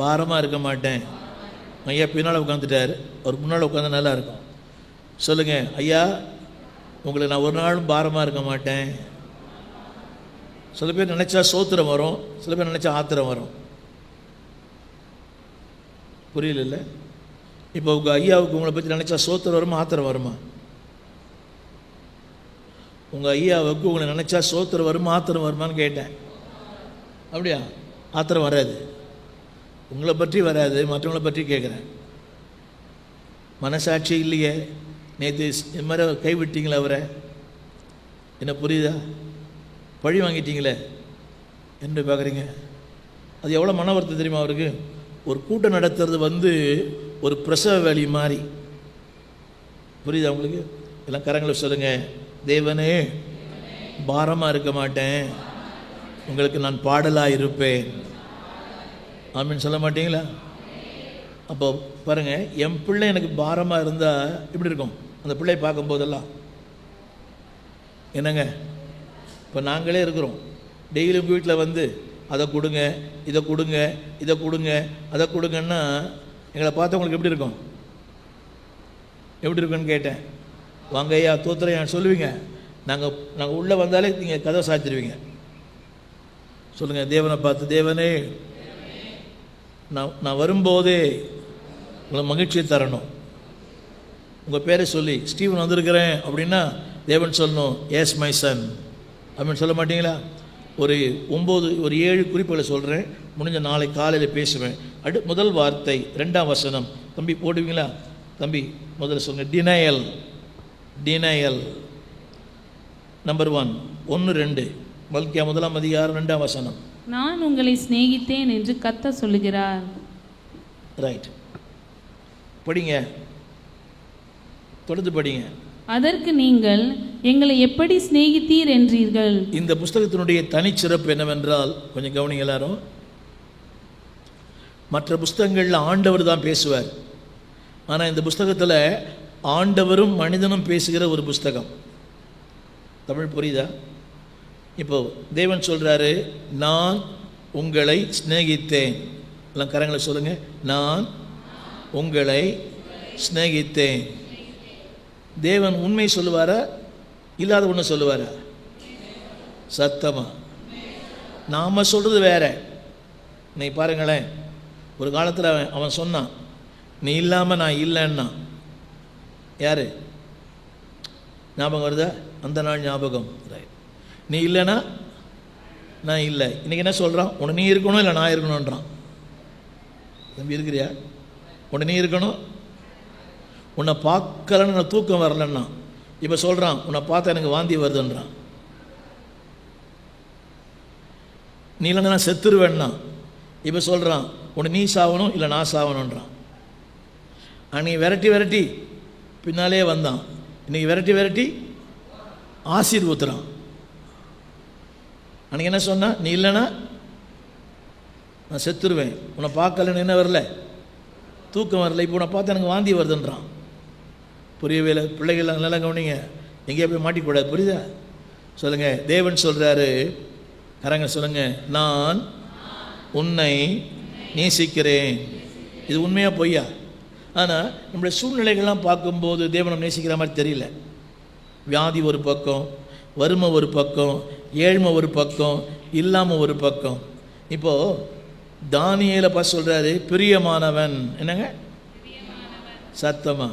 பாரமாக இருக்க மாட்டேன். ஐயா பின்னால் உட்காந்துட்டார், அவர் முன்னால் உட்காந்து நல்லா இருக்கும். சொல்லுங்கள், ஐயா உங்களுக்கு நான் ஒரு நாளும் பாரமாக இருக்க மாட்டேன். சில பேர் நினச்சா சோத்திரம் வரும், சில பேர் நினச்சா ஆத்திரம் வரும். புரியல? இப்போ உங்கள் ஐயாவுக்கு உங்களை பற்றி நினச்சா சோத்திரம் வருமா, ஆத்திரம் வருமா? உங்கள் ஐயாவுக்கு உங்களை நினச்சா சோத்திரம் வருமா, ஆத்திரம் வருமான்னு கேட்டேன். அப்படியா? ஆத்திரம் வராது, உங்களை பற்றி வராது, மற்றவங்களை பற்றி கேட்குறேன். மனசாட்சி இல்லையே, நேற்று இது மாதிரி கைவிட்டீங்களா அவரை? என்ன புரியுதா? பழி வாங்கிட்டீங்களே என்று பார்க்குறீங்க. அது எவ்வளோ மன வருத்தம் தெரியுமா அவருக்கு? ஒரு கூட்டம் நடத்துறது ஒரு பிரசவ வேலி மாதிரி. புரியுதா உங்களுக்கு? எல்லாம் கரங்களை சொல்லுங்க. தேவனே, பாரமாக இருக்க மாட்டேன், உங்களுக்கு நான் பாடலாக இருப்பேன். ஆமீன் சொல்ல மாட்டீங்களா? அப்போ பாருங்கள், என் பிள்ளை எனக்கு பாரமாக இருந்தால் எப்படி இருக்கும் அந்த பிள்ளையை பார்க்கும்போதெல்லாம்? என்னங்க, இப்போ நாங்களே இருக்கிறோம், டெய்லி உங்கள் வீட்டில் அதை கொடுங்க, இதை கொடுங்க, இதை கொடுங்க, அதை கொடுங்கன்னா எங்களை பார்த்தவங்களுக்கு எப்படி இருக்கும்? எப்படி இருக்குன்னு கேட்டேன். வாங்க ஐயா, தோத்துறையா சொல்லுவீங்க. நாங்கள் உள்ளே வந்தாலே நீங்கள் கதை சாய்ச்சிருவீங்க. சொல்லுங்கள் தேவனை பார்த்து, தேவனே, நான் வரும்போதே உங்களை மகிழ்ச்சியை தரணும். உங்கள் பேரை சொல்லி ஸ்டீவன் வந்திருக்கிறேன் அப்படின்னா தேவன் சொல்லணும், எஸ் மை சன் அப்படின்னு சொல்ல மாட்டீங்களா? ஒரு 7 குறிப்புகளை சொல்கிறேன், முடிஞ்ச நாளை காலையில் பேசுவேன். முதல் வார்த்தை 2ஆம் வசனம். தம்பி போடுவீங்களா? தம்பி முதல்ல சொல்லுங்கள். டினையல். டினையல் நம்பர் 1 மல்கியா 1ஆம் அதிகாரம் 2ஆம் வசனம். நான் உங்களை சிநேகித்தேன் என்று கர்த்தர் சொல்லுகிறார். ரைட், படிங்க, தொடர்ந்து படிங்க. அதற்கு நீங்கள் எங்களை எப்படி சிநேகித்தீர் என்றீர்கள். இந்த புஸ்தகத்தினுடைய தனிச்சிறப்பு என்னவென்றால், கொஞ்சம் கவனிங்க எல்லாரும். மற்ற புஸ்தகங்களில் ஆண்டவர் தான் பேசுவார், ஆனால் இந்த புஸ்தகத்தில் ஆண்டவரும் மனிதனும் பேசுகிற ஒரு புஸ்தகம். தமிழ் புரியுதா? இப்போ தேவன் சொல்கிறாரு, நான் உங்களை சிநேகித்தேன். எல்லாம் கரங்களை சொல்லுங்கள். நான் உங்களை சிநேகித்தேன். தேவன் உண்மை சொல்லுவாரா, இல்லாத ஒன்று சொல்லுவாரா? சத்தமா? நாம் சொல்கிறது வேற. நீ பாருங்களேன், ஒரு காலத்தில் அவன் சொன்னான், நீ இல்லாமல் நான் இல்லைன்னா. யார் ஞாபகம் வருதா? அந்த நாள் ஞாபகம். நீ இல்லைன்னா நான் இல்லை. இன்றைக்கி என்ன சொல்கிறான்? உன்னை நீ இருக்கணும், இல்லை நான் இருக்கணுன்றான். தம்பி இருக்கிறியா? உன்னை நீ இருக்கணும், உன்னை பார்க்கலன்னு நான் தூக்கம் வரலன்னா. இப்போ சொல்கிறான், உன்னை பார்த்தா எனக்கு வாந்தி வருதுன்றான். நீ இல்லைன்னா நான் செத்துருவேன்னா. இப்போ சொல்கிறான், உன்னை நீ சாவணும், இல்லை நான் சாவணுன்றான். அன்னைக்கு விரட்டி பின்னாலே வந்தான், இன்றைக்கி விரட்டி ஆசீர்வத்துறான். அன்றைக்கி என்ன சொன்னான்? நீ இல்லைன்னா நான் செத்துருவேன், உன்னை பார்க்கலன்னு என்ன வரல, தூக்கம் வரல, இப்போ உன்னை பார்த்தா எனக்கு வாந்தி வருதுன்றான். புரியவே இல்லை. பிள்ளைகள் நல்லா கவனிங்க, எங்கேயா போய் மாட்டிக்கூடாது. புரியுதா? சொல்லுங்கள். தேவன் சொல்கிறாரு, கரங்க சொல்லுங்கள், நான் உன்னை நேசிக்கிறேன். இது உண்மையாக பொய்யா? ஆனால் நம்முடைய சூழ்நிலைகள்லாம் பார்க்கும்போது தேவனை நேசிக்கிற மாதிரி தெரியல. வியாதி ஒரு பக்கம், வறுமை ஒரு பக்கம், ஏழ்மை ஒரு பக்கம், இல்லாமல் ஒரு பக்கம். இப்போது தானியேலை பார்த்து சொல்கிறாரு, பிரியமானவன். என்னங்க சத்தமா?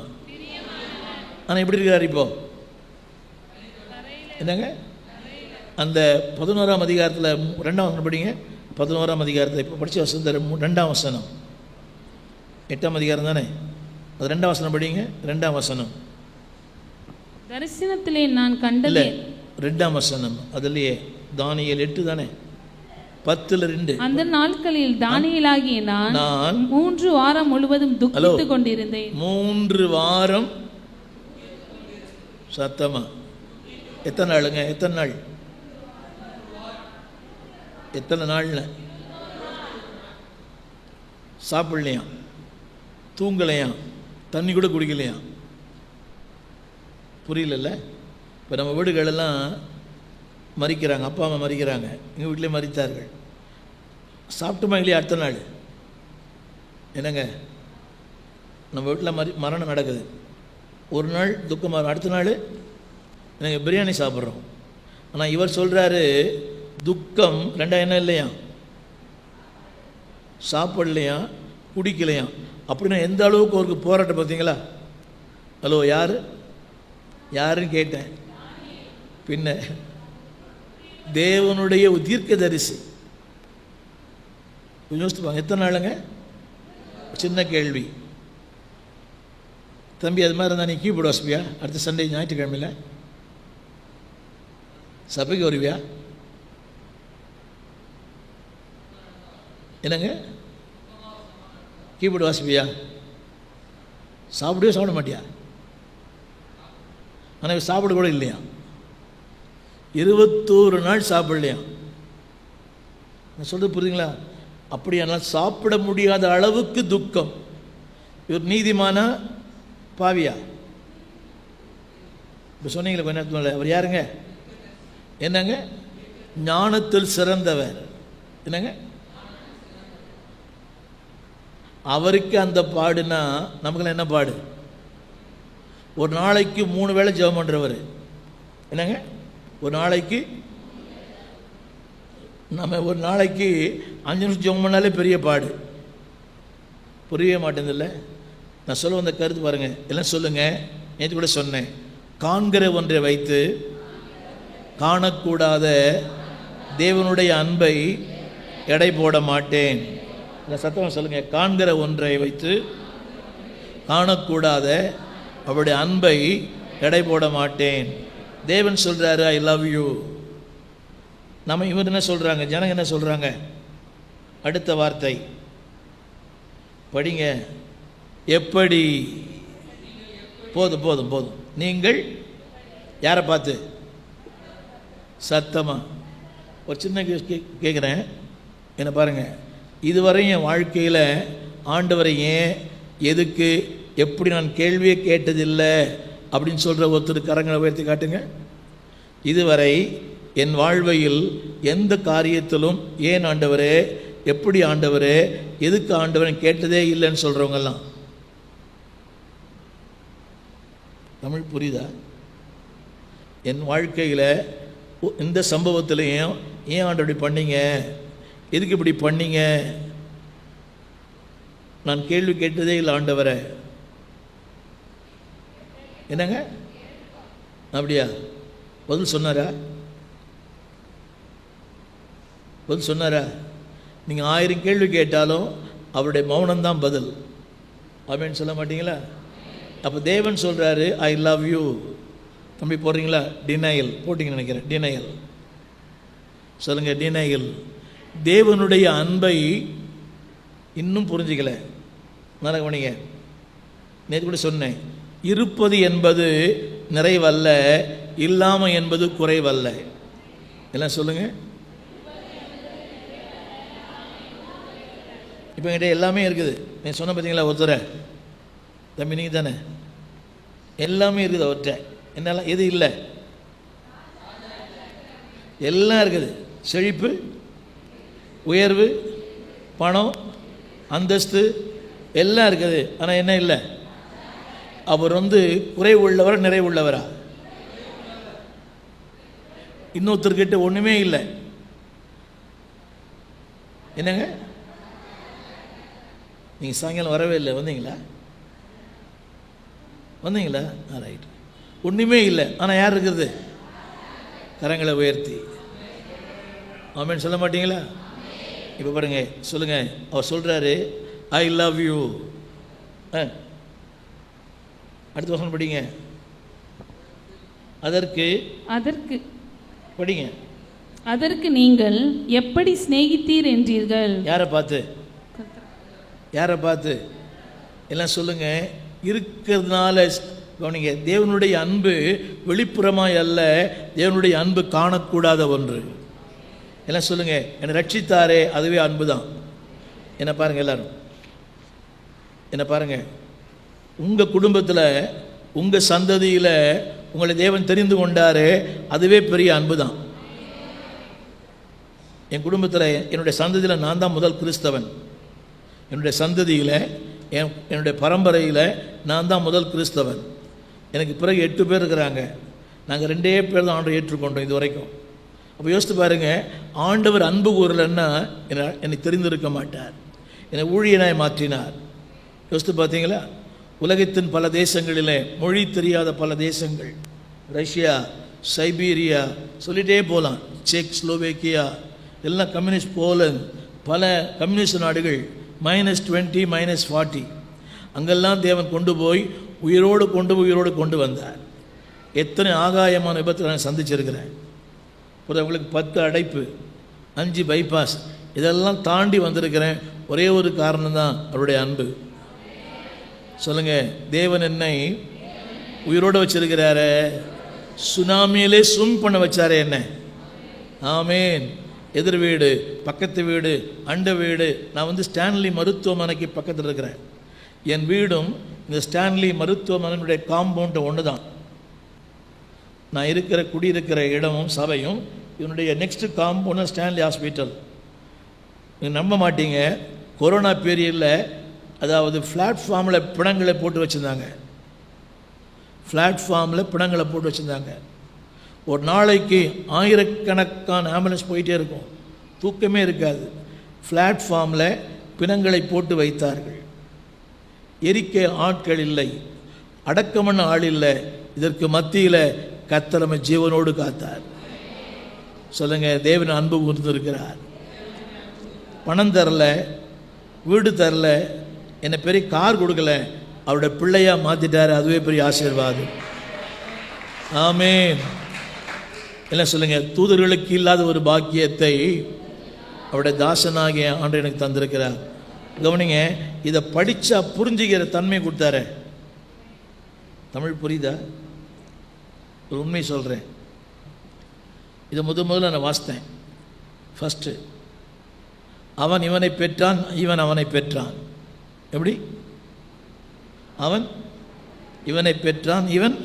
ஆனால் எப்படி இருக்கார் இப்போ? என்னங்க அந்த 11ஆம் அதிகாரத்தில் 2ஆம் வசனம் படிங்க. 11ஆம் அதிகாரத்தில் இப்போ படித்த வசனம் 2ஆம் வசனம். 8ஆம் அதிகாரம் தானே, அது 2ஆம் வசனம் படிங்க. 2ஆம் வசனம். தரிசனத்திலே நான் கண்டது 2ஆம் வசனம். அதுலேயே தானியேல் 8 தானே, 10:2. அந்த நாட்களில் தானியேலாகிய நான் 3 வாரம் முழுவதும் துக்கித்துக் கொண்டிருந்தேன். 3 வாரம். சத்தமா? எத்தனை நாளுங்க? எத்தனை நாள்? எத்தனை நாள்ல? சாப்பிடலையாம், தூங்கலையாம், தண்ணி கூட குடிக்கலையாம். புரியல? இப்போ நம்ம வீடுகளெல்லாம் மறிக்கிறாங்க, அப்பா அம்மா மறிக்கிறாங்க, எங்கள் வீட்டிலே மறித்தார்கள். சாப்பிட்டுமா இல்லையா அடுத்த நாள்? என்னங்க நம்ம வீட்டில் மரணம் நடக்குது, ஒரு நாள் துக்கமாக, அடுத்த நாள் எனக்கு பிரியாணி சாப்பிட்றோம். ஆனால் இவர் சொல்கிறாரு, துக்கம் 2 என்ன இல்லையா, சாப்பிடலையா, குடிக்கலையா. அப்படின்னா எந்த அளவுக்கு ஒரு போராட்டம் பார்த்தீங்களா? ஹலோ, யாருன்னு கேட்டேன். பின்ன தேவனுடைய தீர்க்கதரிசி. யோசித்துப்பாங்க, எத்தனை நாளுங்க? சின்ன கேள்வி. தம்பி அது மாதிரி இருந்தால் நீ கீபோர்டு வாசிப்பியா அடுத்த சண்டே ஞாயிற்றுக்கிழமையில்? சபைக்கு வருவியா? என்னங்க? கீபோர்டு வாசிப்பியா? சாப்பிடவே சாப்பிட மாட்டியா? ஆனால் சாப்பிட கூட இல்லையா? 21 நாள் சாப்பிடலையா? நான் சொல்றது புரியுதுங்களா? அப்படியானால் சாப்பிட முடியாத அளவுக்கு துக்கம். இவர் நீதிமானா பாவியா? இப்போ சொன்னீங்களே கொஞ்ச நேரத்தில், அவர் யாருங்க? என்னங்க? ஞானத்தில் சிறந்தவர். என்னங்க? அவருக்கு அந்த பாடுனா நமக்குலாம் என்ன பாடு? ஒரு நாளைக்கு 3 வேளை ஜெபம் பண்ணுறவர். என்னங்க? ஒரு நாளைக்கு நம்ம ஒரு நாளைக்கு 5 நிமிஷம் ஜெபம் பண்ணாலே பெரிய பாடு. புரியவே மாட்டேங்குதுல்ல? நான் சொல்ல வந்த கருத்து பாருங்க, எல்லாம் சொல்லுங்க. நேற்று கூட சொன்னேன், காண்கிற ஒன்றை வைத்து காணக்கூடாத தேவனுடைய அன்பை எடை போட மாட்டேன். இந்த சத்தமாக சொல்லுங்க, காண்கிற ஒன்றை வைத்து காணக்கூடாத அவருடைய அன்பை எடை போட மாட்டேன். தேவன் சொல்றாரு, ஐ லவ் யூ. நம்ம இவர் என்ன சொல்றாங்க, ஜனங்க என்ன சொல்றாங்க? அடுத்த வார்த்தை படிங்க. எப்படி? போதும் போதும் போதும். நீங்கள் யாரை பார்த்து? சத்தமா ஒரு சின்ன கேட்குறேன், என்ன பாருங்க. இதுவரை என் வாழ்க்கையில் ஆண்டவரை ஏன், எதுக்கு, எப்படி நான் கேள்வியே கேட்டதில்லை அப்படின்னு சொல்கிற ஒருத்தர் கரங்களை உயர்த்தி காட்டுங்க. இதுவரை என் வாழ்வையில் எந்த காரியத்திலும் ஏன் ஆண்டவரே, எப்படி ஆண்டவரே, எதுக்கு ஆண்டவரை கேட்டதே இல்லைன்னு சொல்கிறவங்கெல்லாம். தமிழ் புரியுதா? என் வாழ்க்கையில் இந்த சம்பவத்திலையும் ஏன் ஆண்டவர் இப்படி பண்ணீங்க, எதுக்கு இப்படி பண்ணீங்க, நான் கேள்வி கேட்டதே இல்லை ஆண்டவரை. என்னங்க? அப்படியா? பதில் சொன்னாரா? பதில் சொன்னாரா? நீங்கள் 1000 கேள்வி கேட்டாலும் அவருடைய மௌனம்தான் பதில். ஆமென் சொல்ல மாட்டீங்களா? அப்போ தேவன் சொல்கிறாரு, ஐ லவ் யூ. தம்பி போடுறீங்களா? டினையல் போட்டிங்கன்னு நினைக்கிறேன். டினையல் சொல்லுங்க. டினையல். தேவனுடைய அன்பை இன்னும் புரிஞ்சிக்கல. நல்லா கவனிங்க. நேற்று கூட சொன்னேன், இருப்பது என்பது நிறைவல்ல, இல்லாமல் என்பது குறைவல்ல. எல்லாம் சொல்லுங்க. இப்போ என்கிட்ட எல்லாமே இருக்குது. நீ சொன்ன பார்த்தீங்களா ஒருத்தரை, தம்பி நீங்கள் தானே, எல்லாமே இருக்குது அவர்கிட்ட. என்னெல்லாம் எது இல்லை? எல்லாம் இருக்குது. செழிப்பு, உயர்வு, பணம், அந்தஸ்து எல்லாம் இருக்குது. ஆனால் என்ன இல்லை? அவர் குறைவு உள்ளவரா நிறைவு உள்ளவரா? இன்னொருத்தர்கிட்ட ஒன்றுமே இல்லை. என்னங்க? நீங்கள் சாயங்காலம் வரவே இல்லை, வந்தீங்களா? வந்தீங்களா? ரைட். ஒன்றுமே இல்லை. ஆனால் யார் இருக்கிறது? கரங்களை உயர்த்தி ஆமென் சொல்ல மாட்டீங்களா? இப்போ பாருங்க, சொல்லுங்க. அவர் சொல்கிறாரு, ஐ லவ் யூ. அடுத்த வசனம் படிங்க. அதற்கு அதற்கு படிங்க. அதற்கு நீங்கள் எப்படி சிநேகித்தீர் என்றீர்கள். யாரை பார்த்து? யாரை பார்த்து? எல்லாம் சொல்லுங்க. இருக்கிறதுனால கவனிங்க. தேவனுடைய அன்பு வெளிப்புறமாய் அல்ல, தேவனுடைய அன்பு காணக்கூடாத ஒன்று. எல்லாம் சொல்லுங்க. என்னை ரட்சித்தாரே, அதுவே அன்பு தான். என்ன பாருங்க, எல்லாரும் என்ன பாருங்க. உங்கள் குடும்பத்தில், உங்கள் சந்ததியில் உங்களை தேவன் தெரிந்து கொண்டாரே, அதுவே பெரிய அன்பு தான். என் குடும்பத்தில், என்னுடைய சந்ததியில் நான் தான் முதல் கிறிஸ்தவன். என்னுடைய சந்ததியில், என்னுடைய பரம்பரையில் நான் தான் முதல் கிறிஸ்தவன். எனக்கு பிறகு 8 பேர் இருக்கிறாங்க. நாங்கள் 2 பேர் தான் ஆண்டவரை ஏற்றுக்கொண்டோம் இது வரைக்கும். அப்போ யோசித்து பாருங்கள், ஆண்டவர் அன்பு கூறலைன்னா என்னை தெரிந்திருக்க மாட்டார். என்னை ஊழியனாய் மாற்றினார். யோசித்து பார்த்தீங்களா? உலகத்தின் பல தேசங்களிலே, மொழி தெரியாத பல தேசங்கள், ரஷ்யா, சைபீரியா, சொல்லிகிட்டே போகலாம், செக், ஸ்லோவேக்கியா, எல்லாம் கம்யூனிஸ்ட், போலந்து, பல கம்யூனிஸ்ட் நாடுகள், -20 -40, அங்கெல்லாம் தேவன் கொண்டு போய் உயிரோடு கொண்டு வந்தார். எத்தனை ஆகாயமான விபத்தில் நான் சந்திச்சிருக்கிறேன். ஒருத்தவங்களுக்கு 10 அடைப்பு, 5 பைபாஸ், இதெல்லாம் தாண்டி வந்திருக்கிறேன். ஒரே ஒரு காரணம் தான், அவருடைய அன்பு. சொல்லுங்கள், தேவன் என்னை உயிரோடு வச்சிருக்கிறாரு. சுனாமியிலே ஸ்விம் பண்ண வச்சாரே என்ன. ஆமேன். எதிர் வீடு, பக்கத்து வீடு, அண்ட வீடு. நான் ஸ்டான்லி மருத்துவமனைக்கு பக்கத்தில் இருக்கிறேன். என் வீடும் இந்த ஸ்டான்லி மருத்துவமனையுடைய காம்பவுண்டு ஒன்று தான். நான் குடியிருக்கிற இடமும் சபையும் இதனுடைய நெக்ஸ்ட் காம்பவுண்ட் ஸ்டான்லி ஹாஸ்பிட்டல். நீங்கள் நம்ப மாட்டீங்க, கொரோனா பீரியடில் அதாவது பிளாட்ஃபார்மில் பிணங்களை போட்டு வச்சுருந்தாங்க. பிளாட்ஃபார்மில் பிணங்களை போட்டு வச்சுருந்தாங்க. ஒரு நாளைக்கு ஆயிரக்கணக்கான ஆம்புலன்ஸ் போயிட்டே இருக்கும், தூக்கமே இருக்காது. பிளாட்ஃபார்மில் பிணங்களை போட்டு வைத்தார்கள். எரிக்க ஆட்கள் இல்லை, அடக்கமண்ண ஆள் இல்லை. இதற்கு மத்தியில் கர்த்தர் ஜீவனோடு காத்தார். சொல்லுங்க, தேவன் அன்பு கூர்ந்திருக்கிறார். பணம் தரல, வீடு தரல, என்னை பெரிய கார் கொடுக்கல, அவருடைய பிள்ளையாக மாற்றிட்டார். அதுவே பெரிய ஆசீர்வாதம். ஆமேன். என்ன சொல்லுங்க, தூதர்களுக்கு இல்லாத ஒரு பாக்கியத்தை அவருடைய தாசனாகிய ஆண்டு எனக்கு தந்திருக்கிறார். கவனிங்க, இதை படித்தா புரிஞ்சுக்கிற தன்மை கொடுத்தாரு. தமிழ் புரியுதா? ஒரு உண்மை சொல்கிறேன். இதை முதல்ல நான் வாசித்தேன். ஃபஸ்ட்டு, அவன் இவனை பெற்றான், இவன் அவனை பெற்றான். எப்படி? அவன் இவனை பெற்றான், இவன்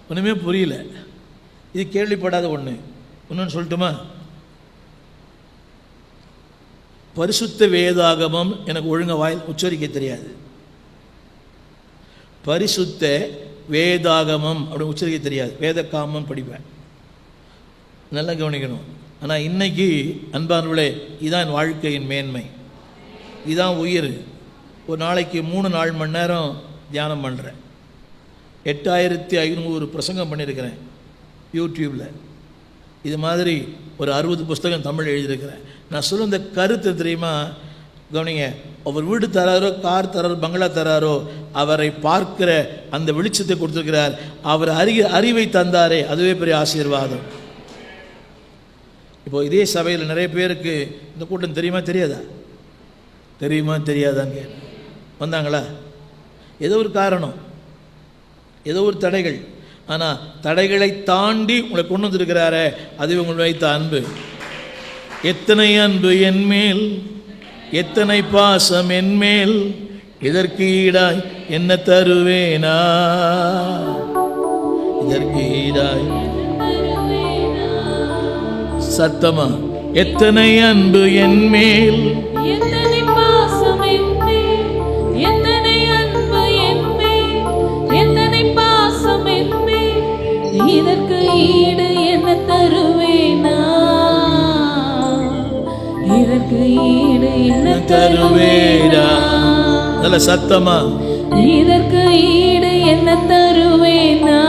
ஒன்றுமே புரியல. இது கேள்விப்படாத ஒன்று. இன்னொன்று சொல்லட்டுமா? பரிசுத்த வேதாகமம் எனக்கு ஒழுங்காக வாயில் உச்சரிக்க தெரியாது. பரிசுத்த வேதாகமம் அப்படின்னு உச்சரிக்க தெரியாது. வேதகாமம் படிப்பேன், நல்லா கவனிக்கணும். ஆனால் இன்னைக்கு அன்பானவர்களே, இதுதான் என் வாழ்க்கையின் மேன்மை, இதுதான் உயிர். ஒரு நாளைக்கு 3-4 மணி நேரம் தியானம் பண்ணுறேன். 8500 பிரசங்கம் பண்ணியிருக்கிறேன் யூடியூப்பில். இது மாதிரி ஒரு 60 புஸ்தகம் தமிழ் எழுதியிருக்கிறேன். நான் சொல்ல இந்த கருத்து தெரியுமா? கவனிங்க, அவர் வீடு தராரோ, கார் தராரோ, பங்களா தராரோ, அவரை பார்க்கிற அந்த வெளிச்சத்தை கொடுத்துருக்கிறார். அவர் அறிவை தந்தாரே, அதுவே பெரிய ஆசீர்வாதம். இப்போ இதே சபையில் நிறைய பேருக்கு இந்த கூட்டம் தெரியுமா தெரியாதா? தெரியுமா தெரியாதாங்க வந்தாங்களா? ஏதோ ஒரு காரணம், ஏதோ ஒரு தடைகள். ஆனால் தடைகளை தாண்டி உங்களை கொண்டு வந்திருக்கிறாரே, அதுவே உங்களை வைத்த அன்பு. எத்தனை அன்பு என்மேல், எத்தனை பாசம் என்மேல், இதற்கு ஈடாய் என்ன தருவேனா, இதற்கு ஈடாய் சத்தமா, எத்தனை அன்பு என்மேல், எத்தனை பாசம் என்மேல், எத்தனை அன்பு என்மேல், எத்தனை பாசம் என்மேல், இதற்கு ஈடு என்ன தருவேனா, இதற்கு ஈடு என்ன தருவேனா. நல்ல சத்தமா, இதற்கு ஈடு என்ன தருவேனா,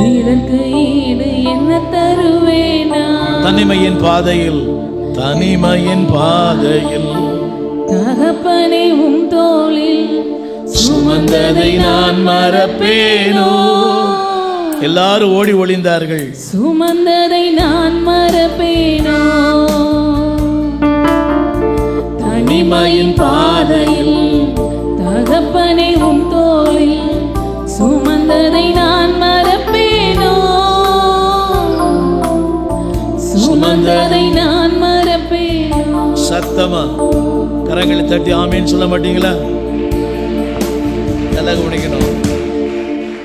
இதற்கு ஈடு என்ன தருவேனா. தனிமையின் பாதையில், தனிமையின் பாதையில் தகப்பனே உம் தோளில் சுமந்ததை நான் மறப்பேனோ. எல்லாரும் ஓடி ஒளிந்தார்கள். சுமந்ததை நான் மறப்பேனோ. தனிமையின் பாதையில் தகப்பனே உம் தோளில் சுமந்ததை நான் மறப்பேனோ. சுமந்ததை நான் மறப்பேனோ. சத்தமா கரங்களை தட்டி ஆமேன்னு சொல்ல மாட்டீங்களா? நல்லா கவனிக்கணும்.